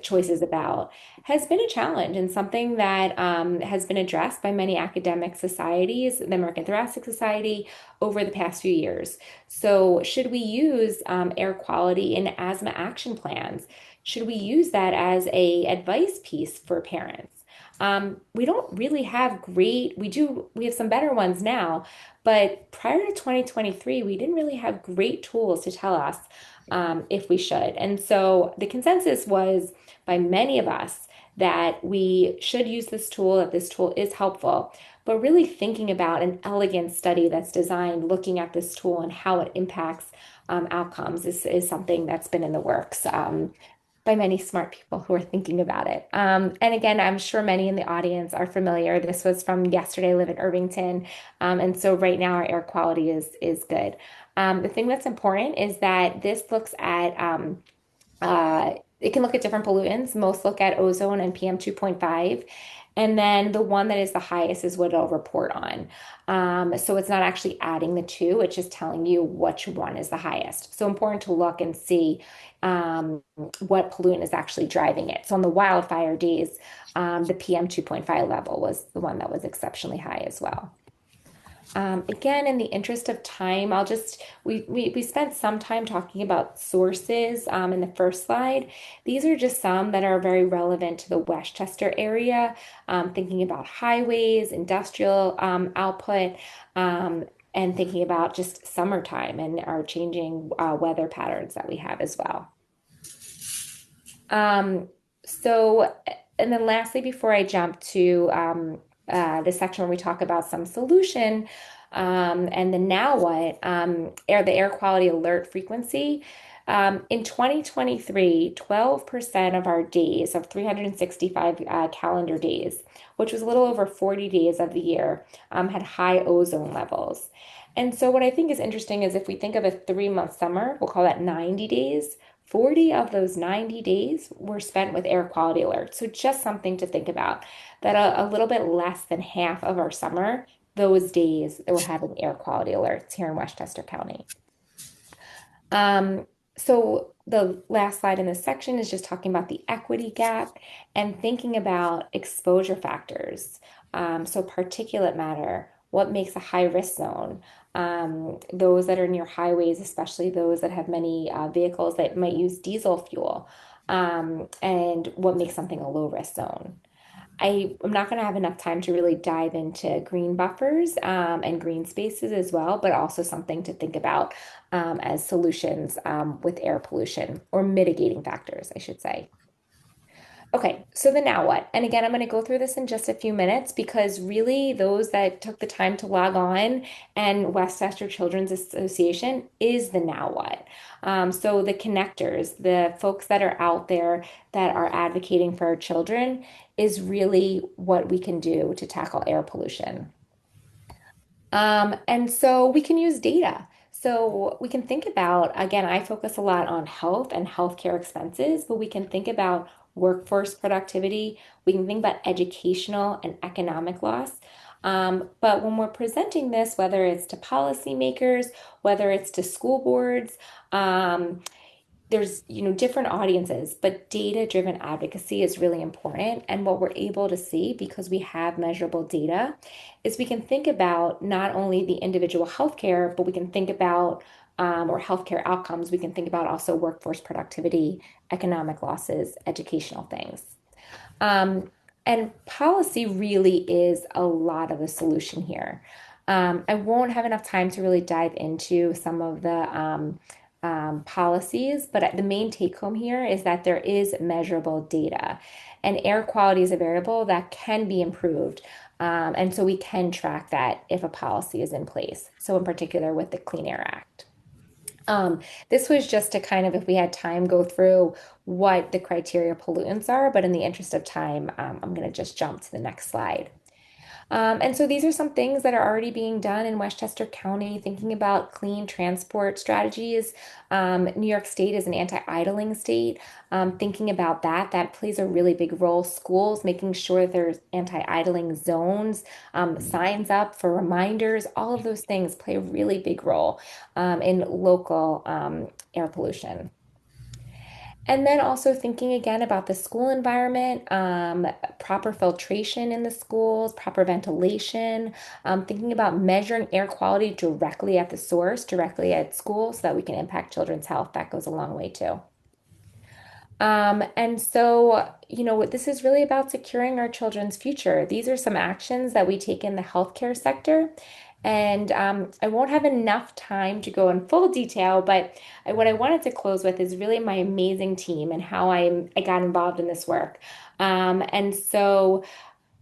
choices about has been a challenge and something that has been addressed by many academic societies, the American Thoracic Society, over the past few years. So, should we use air quality in asthma action plans? Should we use that as a advice piece for parents? We don't really have we have some better ones now, but prior to 2023, we didn't really have great tools to tell us if we should. And so the consensus was by many of us that we should use this tool, that this tool is helpful, but really thinking about an elegant study that's designed looking at this tool and how it impacts outcomes is something that's been in the works. By many smart people who are thinking about it. And again, I'm sure many in the audience are familiar. This was from yesterday, I live in Irvington. And so right now our air quality is good. The thing that's important is that this looks at it can look at different pollutants. Most look at ozone and PM 2.5. And then the one that is the highest is what it'll report on. So it's not actually adding the two, it's just telling you which one is the highest. So important to look and see what pollutant is actually driving it. So on the wildfire days, the PM 2.5 level was the one that was exceptionally high as well. Again, in the interest of time, we spent some time talking about sources in the first slide. These are just some that are very relevant to the Westchester area, thinking about highways, industrial output, and thinking about just summertime and our changing weather patterns that we have as well. Um, so, and then lastly, before I jump to the section where we talk about some solution, and then now what, the air quality alert frequency. In 2023, 12% of our days of 365 calendar days, which was a little over 40 days of the year, had high ozone levels. And so what I think is interesting is if we think of a 3 month summer, we'll call that 90 days. 40 of those 90 days were spent with air quality alerts. So just something to think about that a little bit less than half of our summer, those days that we're having air quality alerts here in Westchester County. So the last slide in this section is just talking about the equity gap and thinking about exposure factors. So particulate matter, what makes a high risk zone? Those that are near highways, especially those that have many vehicles that might use diesel fuel, and what makes something a low risk zone. I'm not going to have enough time to really dive into green buffers and green spaces as well, but also something to think about as solutions with air pollution or mitigating factors, I should say. Okay, so then now what? And again, I'm going to go through this in just a few minutes because really those that took the time to log on and Westchester Children's Association is the now what. So the connectors, the folks that are out there that are advocating for our children is really what we can do to tackle air pollution. And so we can use data. So we can think about, again, I focus a lot on health and healthcare expenses, but we can think about workforce productivity. We can think about educational and economic loss. But when we're presenting this, whether it's to policymakers, whether it's to school boards, there's different audiences, but data-driven advocacy is really important. And what we're able to see because we have measurable data is we can think about not only the individual healthcare, but we can think about or healthcare outcomes. We can think about also workforce productivity, economic losses, educational things. Um, and policy really is a lot of the solution here. I won't have enough time to really dive into some of the policies, but the main take home here is that there is measurable data, and air quality is a variable that can be improved. And so we can track that if a policy is in place. So, in particular, with the Clean Air Act. Um, this was just to kind of, if we had time, go through what the criteria pollutants are, but in the interest of time, I'm going to just jump to the next slide. And so these are some things that are already being done in Westchester County, thinking about clean transport strategies. New York State is an anti-idling state. Thinking about that, that plays a really big role. Schools, making sure there's anti-idling zones, signs up for reminders, all of those things play a really big role in local air pollution. And then also thinking again about the school environment, proper filtration in the schools, proper ventilation, thinking about measuring air quality directly at the source, directly at school, so that we can impact children's health. That goes a long way too. And so, this is really about securing our children's future. These are some actions that we take in the healthcare sector. And I won't have enough time to go in full detail, but what I wanted to close with is really my amazing team and how I got involved in this work. And so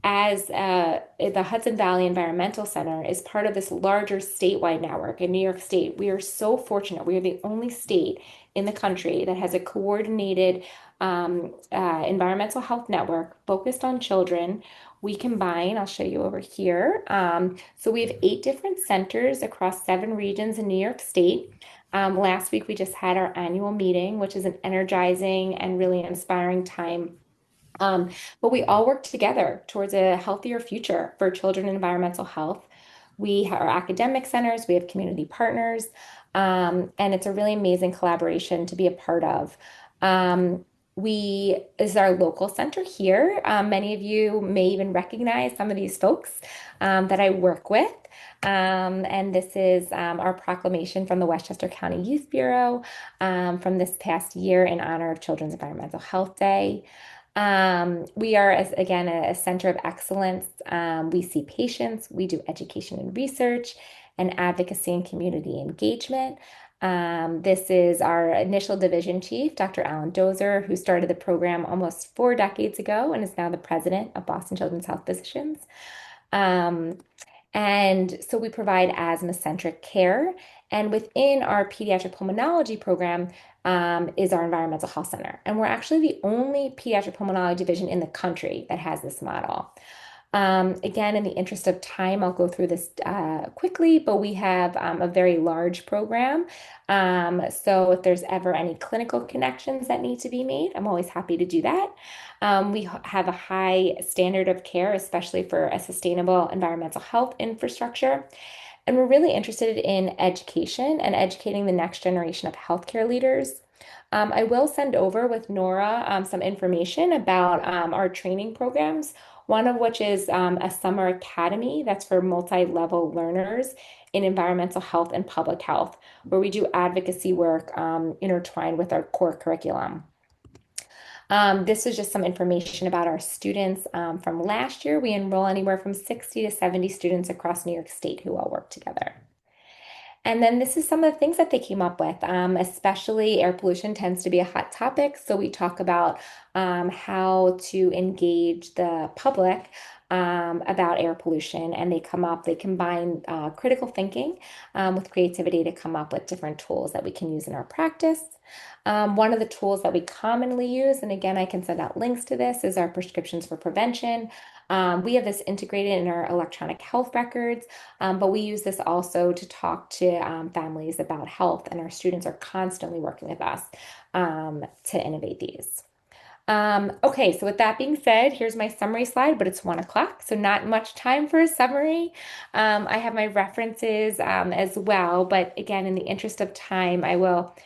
as the Hudson Valley Environmental Center is part of this larger statewide network in New York State. We are so fortunate. We are the only state in the country that has a coordinated environmental health network focused on children. We combine, I'll show you over here. So we have 8 different centers across 7 regions in New York State. Last week, we just had our annual meeting, which is an energizing and really inspiring time, but we all work together towards a healthier future for children and environmental health. We have our academic centers, we have community partners, and it's a really amazing collaboration to be a part of. This is our local center here. Many of you may even recognize some of these folks that I work with. And this is our proclamation from the Westchester County Youth Bureau from this past year in honor of Children's Environmental Health Day. We are, as again, a center of excellence. We see patients, we do education and research, and advocacy and community engagement. This is our initial division chief, Dr. Alan Dozer, who started the program almost 4 decades ago and is now the president of Boston Children's Health Physicians. And so we provide asthma-centric care. And within our pediatric pulmonology program is our environmental health center. And we're actually the only pediatric pulmonology division in the country that has this model. Again, in the interest of time, I'll go through this quickly, but we have a very large program. So if there's ever any clinical connections that need to be made, I'm always happy to do that. We have a high standard of care, especially for a sustainable environmental health infrastructure. And we're really interested in education and educating the next generation of healthcare leaders. I will send over with Nora some information about our training programs, one of which is a summer academy that's for multi-level learners in environmental health and public health, where we do advocacy work intertwined with our core curriculum. This is just some information about our students from last year. We enroll anywhere from 60 to 70 students across New York State who all work together. And then this is some of the things that they came up with, especially air pollution tends to be a hot topic. So we talk about how to engage the public about air pollution, and they combine critical thinking with creativity to come up with different tools that we can use in our practice. One of the tools that we commonly use, and again, I can send out links to this, is our prescriptions for prevention. We have this integrated in our electronic health records, but we use this also to talk to families about health, and our students are constantly working with us to innovate these. Okay, so with that being said, here's my summary slide, but it's 1 o'clock, so not much time for a summary. I have my references as well, but again, in the interest of time, I will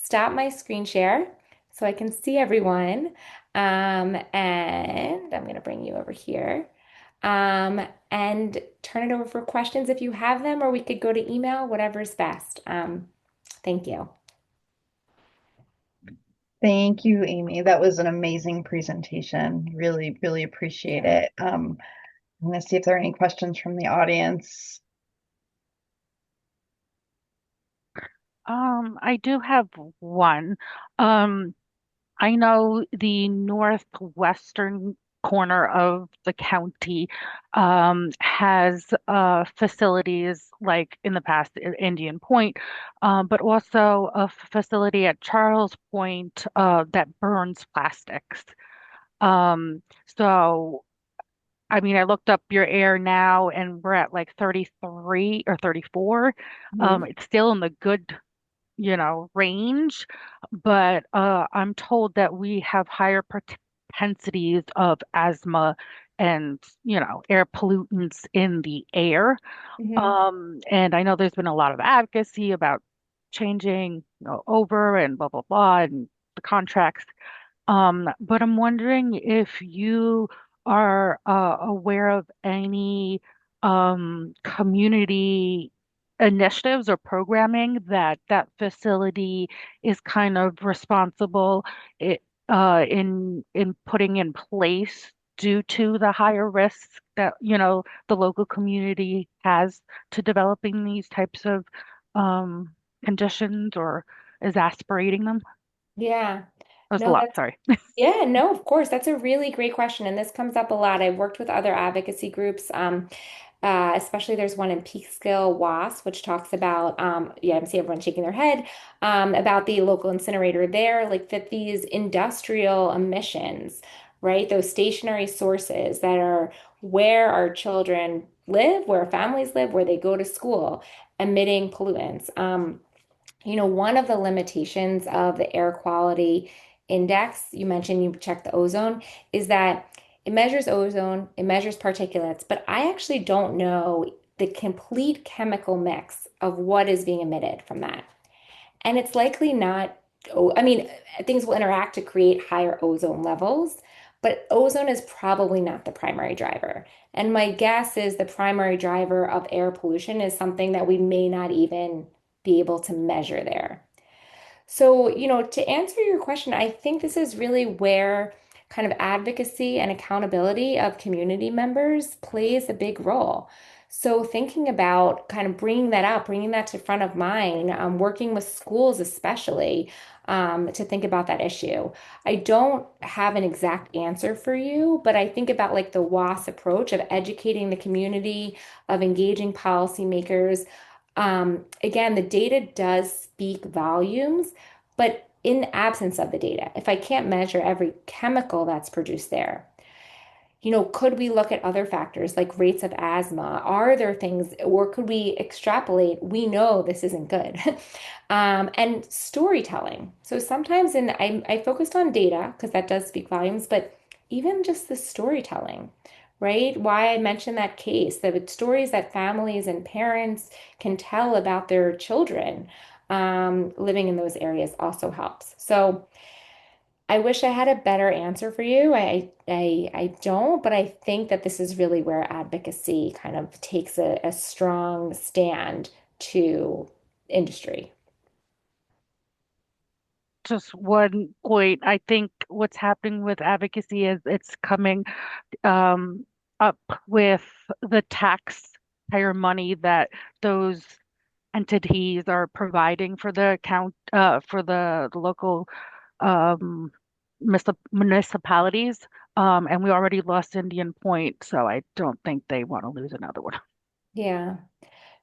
stop my screen share so I can see everyone. And I'm going to bring you over here and turn it over for questions if you have them, or we could go to email, whatever's best. Thank you. Thank you, Amy. That was an amazing presentation. Really, really appreciate it. I'm going to see if there are any questions from the audience. I do have one. Um, I know the northwestern corner of the county has facilities like in the past Indian Point, but also a facility at Charles Point that burns plastics. So I mean, I looked up your air now and we're at like 33 or 34. Mhm. It's still in the good range, but I'm told that we have higher propensities of asthma and, air pollutants in the air. Mhm. And I know there's been a lot of advocacy about changing, over and blah, blah, blah, and the contracts. But I'm wondering if you are aware of any community initiatives or programming that facility is kind of responsible it, in putting in place due to the higher risks that, the local community has to developing these types of um, conditions or exasperating them. Yeah. That was a No, lot, that's sorry. Yeah, no, of course. That's a really great question. And this comes up a lot. I've worked with other advocacy groups, especially there's one in Peekskill, WAS, which talks about, yeah, I see everyone shaking their head, about the local incinerator there, like that these industrial emissions, right? Those stationary sources that are where our children live, where families live, where they go to school, emitting pollutants. One of the limitations of the air quality index, you mentioned you check the ozone, is that it measures ozone, it measures particulates, but I actually don't know the complete chemical mix of what is being emitted from that. And it's likely not, I mean, things will interact to create higher ozone levels, but ozone is probably not the primary driver. And my guess is the primary driver of air pollution is something that we may not even be able to measure there. So, to answer your question, I think this is really where kind of advocacy and accountability of community members plays a big role. So, thinking about kind of bringing that up, bringing that to front of mind, working with schools especially to think about that issue. I don't have an exact answer for you, but I think about like the WAS approach of educating the community, of engaging policymakers. Again, the data does speak volumes, but in absence of the data, if I can't measure every chemical that's produced there, could we look at other factors like rates of asthma? Are there things, or could we extrapolate? We know this isn't good. And storytelling. So sometimes, I focused on data because that does speak volumes, but even just the storytelling, right? Why I mentioned that case, the stories that families and parents can tell about their children living in those areas also helps. So, I wish I had a better answer for you. I don't, but I think that this is really where advocacy kind of takes a strong stand to industry. Just one point. I think what's happening with advocacy is it's coming um, up with the taxpayer money that those entities are providing for the for the local um, municipalities. And we already lost Indian Point, so I don't think they want to lose another one. Yeah.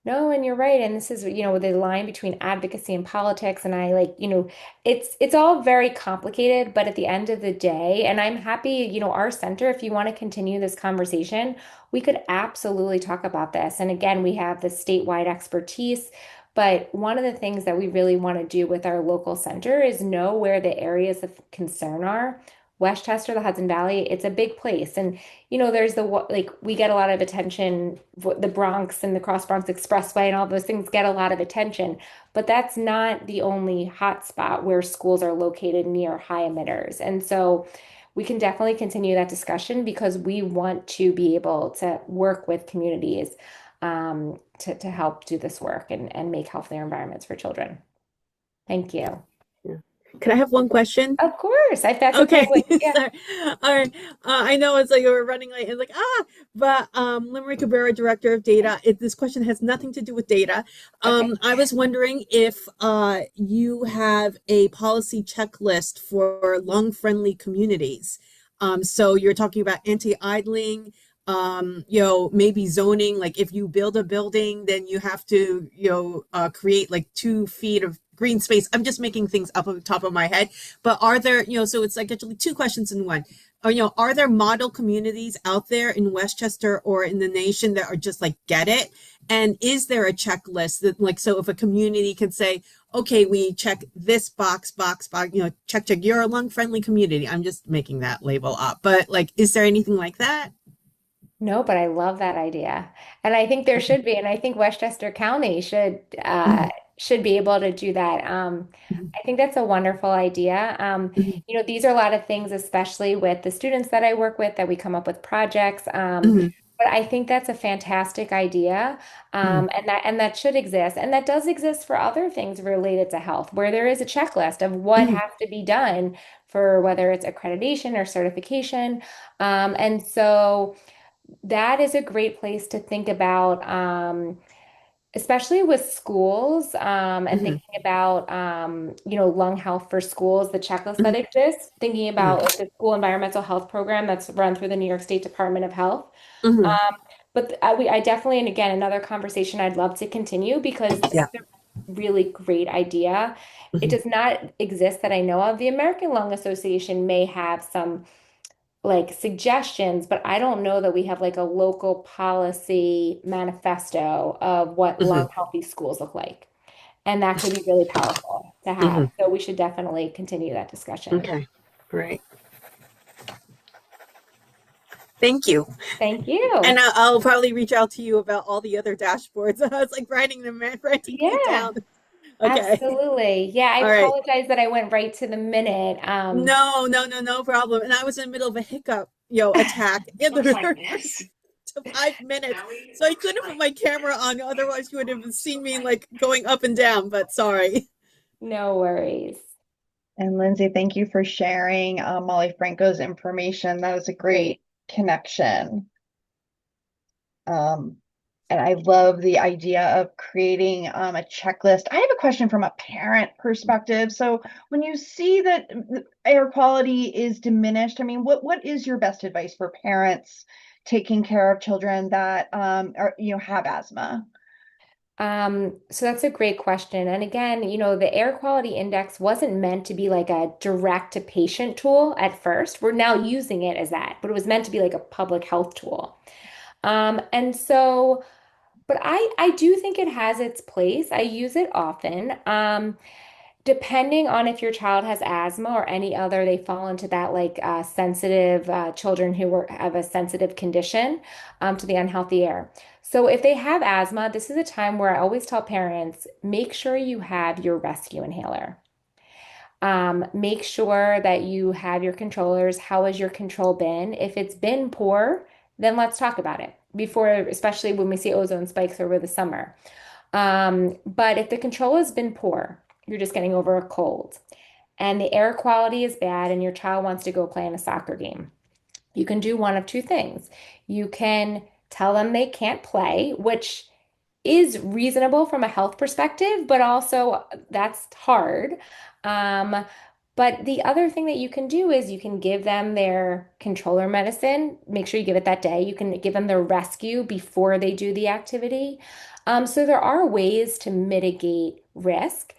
No, and you're right. And this is, the line between advocacy and politics. And I like, it's all very complicated, but at the end of the day, and I'm happy, our center, if you want to continue this conversation, we could absolutely talk about this. And again, we have the statewide expertise. But one of the things that we really want to do with our local center is know where the areas of concern are. Westchester, the Hudson Valley, it's a big place. And there's like we get a lot of attention, the Bronx and the Cross Bronx Expressway and all those things get a lot of attention, but that's not the only hot spot where schools are located near high emitters. And so we can definitely continue that discussion because we want to be able to work with communities to help do this work and make healthier environments for children. Thank you. Yeah. Can I have one question? Of course, if that's okay Okay, with, yeah. sorry. All right. I know it's like we're running late. It's like but Limerick Cabrera, Director of Data. This question has nothing to do with data. Okay. I was wondering if you have a policy checklist for lung-friendly communities. So you're talking about anti-idling, maybe zoning. Like if you build a building, then you have to, create like 2 feet of green space. I'm just making things up on the top of my head. But are there, so it's like actually two questions in one. Are there model communities out there in Westchester or in the nation that are just like get it? And is there a checklist that like so if a community can say, okay, we check this box, check, you're a lung friendly community. I'm just making that label up. But like, is there anything like that? No, but I love that idea. And I think there should be, and I think Westchester County Mhm, should be able to do that. mhm, I think that's a wonderful idea. mhm, These are a lot of things, especially with the students that I work with, that we come up with projects. mhm, But I think that's a fantastic idea. mhm, And that should exist. And that does exist for other things related to health, where there is a checklist of what mhm, has to be done for whether it's accreditation or certification. And so that is a great place to think about, especially with schools, and mhm, thinking about, lung health for schools, the checklist that mhm, exists, thinking about mhm, like the school environmental health program that's run through the New York State Department of Health. mhm. Um, but I definitely, and again, another conversation I'd love to continue because Yeah. that's a really great idea. It Mhm, does not exist that I know of. The American Lung Association may have some like suggestions, but I don't know that we have like a local policy manifesto of what lung mhm, healthy schools look like. And that could be really powerful to have. mhm. So we should definitely continue that discussion. Okay. Great. Thank you. Thank And you. I'll probably reach out to you about all the other dashboards. I was like writing it Yeah, down. Okay. absolutely. Yeah, I All right. apologize that I went right to the minute. No, no, no, no problem. And I was in the middle of a hiccup, attack in the first 5 minutes. So I couldn't put my camera on. Otherwise, you would have seen me like going up and down, but sorry. No worries. And Lindsay, thank you for sharing Molly Franco's information. That was a Great. great connection. Um, and I love the idea of creating a checklist. I have a question from a parent perspective. So when you see that air quality is diminished, I mean, what is your best advice for parents taking care of children that have asthma? So that's a great question. And again, the air quality index wasn't meant to be like a direct to patient tool at first. We're now using it as that, but it was meant to be like a public health tool. And so, but I do think it has its place. I use it often. Depending on if your child has asthma or any other, they fall into that like sensitive children have a sensitive condition to the unhealthy air. So if they have asthma, this is a time where I always tell parents, make sure you have your rescue inhaler. Make sure that you have your controllers. How has your control been? If it's been poor, then let's talk about it before, especially when we see ozone spikes over the summer. But if the control has been poor, you're just getting over a cold, and the air quality is bad, and your child wants to go play in a soccer game, you can do one of two things. You can tell them they can't play, which is reasonable from a health perspective, but also that's hard. Um, but the other thing that you can do is you can give them their controller medicine. Make sure you give it that day. You can give them their rescue before they do the activity. So there are ways to mitigate risk.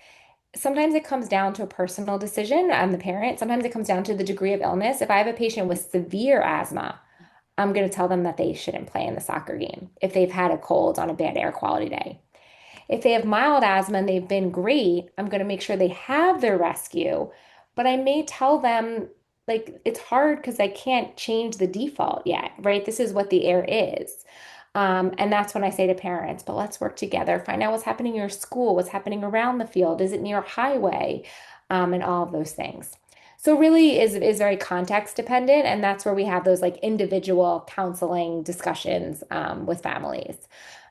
Sometimes it comes down to a personal decision on the parent. Sometimes it comes down to the degree of illness. If I have a patient with severe asthma, I'm going to tell them that they shouldn't play in the soccer game if they've had a cold on a bad air quality day. If they have mild asthma and they've been great, I'm going to make sure they have their rescue. But I may tell them, like, it's hard because I can't change the default yet, right? This is what the air is. And that's when I say to parents, but let's work together, find out what's happening in your school, what's happening around the field, is it near a highway, and all of those things. So really is very context dependent, and that's where we have those like individual counseling discussions with families.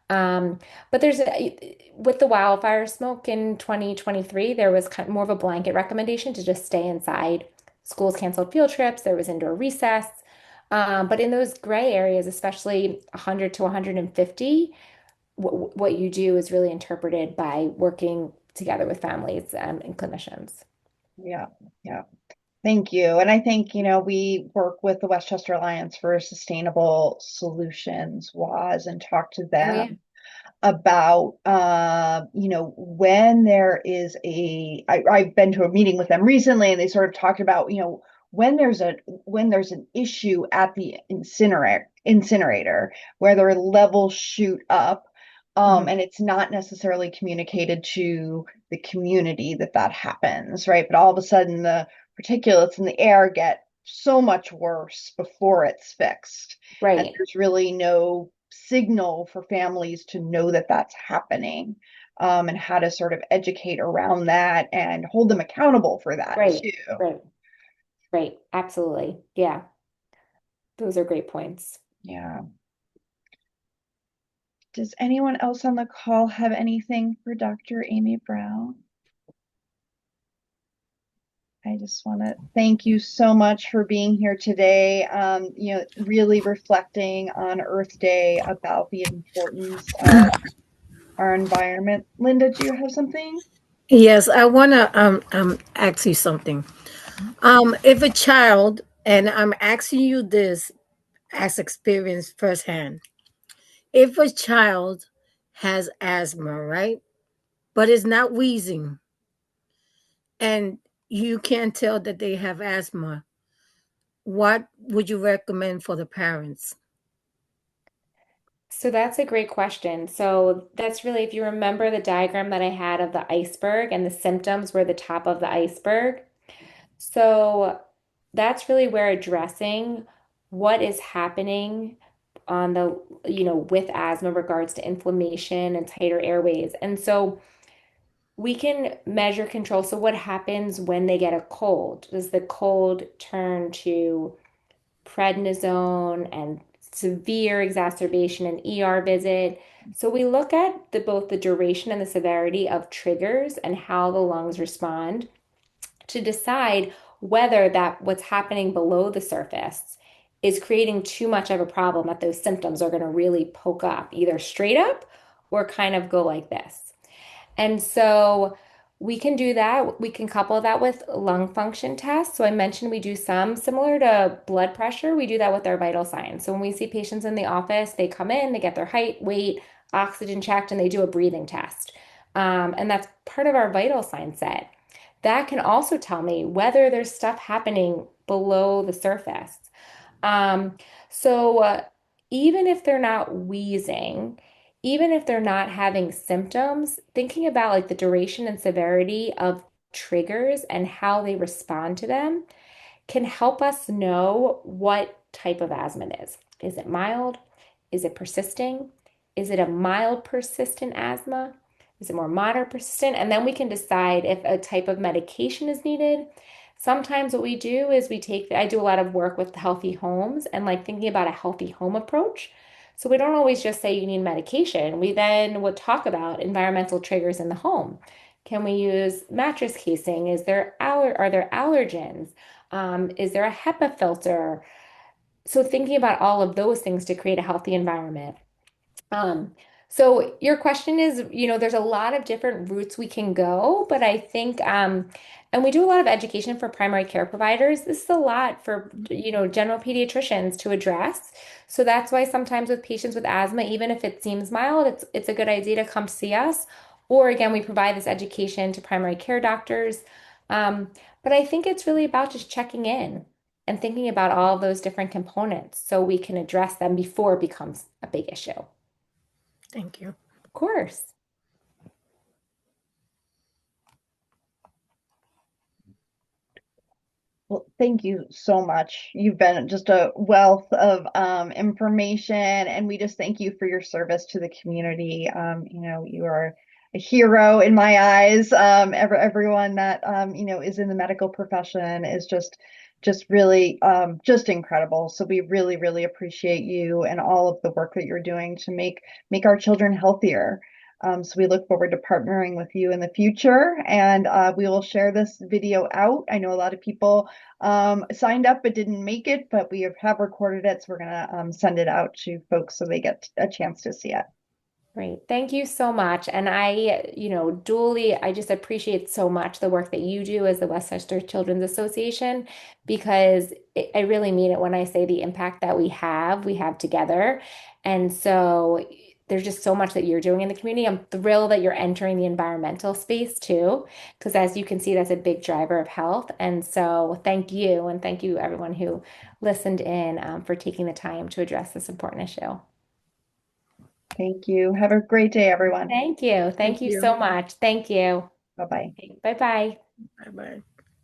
But with the wildfire smoke in 2023, there was kind of more of a blanket recommendation to just stay inside. Schools canceled field trips, there was indoor recess. But in those gray areas, especially 100 to 150, what you do is really interpreted by working together with families and clinicians. Yeah, yeah. Thank you. And I think, we work with the Westchester Alliance for Sustainable Solutions, WAS, and talk to Oh, yeah. them about when there is I've been to a meeting with them recently, and they sort of talked about when there's an issue at the incinerator where their levels shoot up, Mhm. and it's not necessarily communicated to the community that happens, right? But all of a sudden the particulates in the air get so much worse before it's fixed, and Right, there's really no signal for families to know that that's happening, and how to sort of educate around that and hold them accountable for that right, too. right, right. Absolutely. Yeah, those are great points. Yeah. Does anyone else on the call have anything for Dr. Amy Brown? I just want to thank you so much for being here today. Really reflecting on Earth Day about the importance of our environment. Linda, do you have something? Yes, I want to ask you something. If a child, and I'm asking you this as experience firsthand, if a child has asthma, right, but is not wheezing, and you can't tell that they have asthma, what would you recommend for the parents? So that's a great question. So that's really, if you remember the diagram that I had of the iceberg and the symptoms were the top of the iceberg. So that's really where addressing what is happening on with asthma regards to inflammation and tighter airways. And so we can measure control. So what happens when they get a cold? Does the cold turn to prednisone and severe exacerbation and ER visit? So we look at both the duration and the severity of triggers and how the lungs respond to decide whether that what's happening below the surface is creating too much of a problem that those symptoms are going to really poke up, either straight up or kind of go like this. And so we can do that. We can couple that with lung function tests. So I mentioned we do some similar to blood pressure. We do that with our vital signs. So when we see patients in the office, they come in, they get their height, weight, oxygen checked, and they do a breathing test. And that's part of our vital sign set. That can also tell me whether there's stuff happening below the surface. Um, so even if they're not wheezing, even if they're not having symptoms, thinking about like the duration and severity of triggers and how they respond to them can help us know what type of asthma it is. Is it mild? Is it persisting? Is it a mild persistent asthma? Is it more moderate persistent? And then we can decide if a type of medication is needed. Sometimes what we do is I do a lot of work with healthy homes and like thinking about a healthy home approach. So we don't always just say you need medication. We then would talk about environmental triggers in the home. Can we use mattress casing? Are there allergens? Is there a HEPA filter? So thinking about all of those things to create a healthy environment. Um, so your question is, there's a lot of different routes we can go, but I think, and we do a lot of education for primary care providers. This is a lot for, general pediatricians to address. So that's why sometimes with patients with asthma, even if it seems mild, it's a good idea to come see us. Or again, we provide this education to primary care doctors. Um, but I think it's really about just checking in and thinking about all of those different components so we can address them before it becomes a big issue. Thank you. Of course. Well, thank you so much. You've been just a wealth of information, and we just thank you for your service to the community. You are a hero in my eyes. Everyone that is in the medical profession is just really just incredible. So we really, really appreciate you and all of the work that you're doing to make our children healthier. So we look forward to partnering with you in the future, and we will share this video out. I know a lot of people signed up but didn't make it, but we have recorded it, so we're gonna send it out to folks so they get a chance to see it. Great. Thank you so much. And I just appreciate so much the work that you do as the Westchester Children's Association, because I really mean it when I say the impact that we have together. And so there's just so much that you're doing in the community. I'm thrilled that you're entering the environmental space too, because as you can see, that's a big driver of health. And so thank you. And thank you everyone who listened in for taking the time to address this important issue. Thank you. Have a great day, everyone. Thank you. Thank Thank you you. so much. Thank you. Bye bye. Bye bye. Bye bye.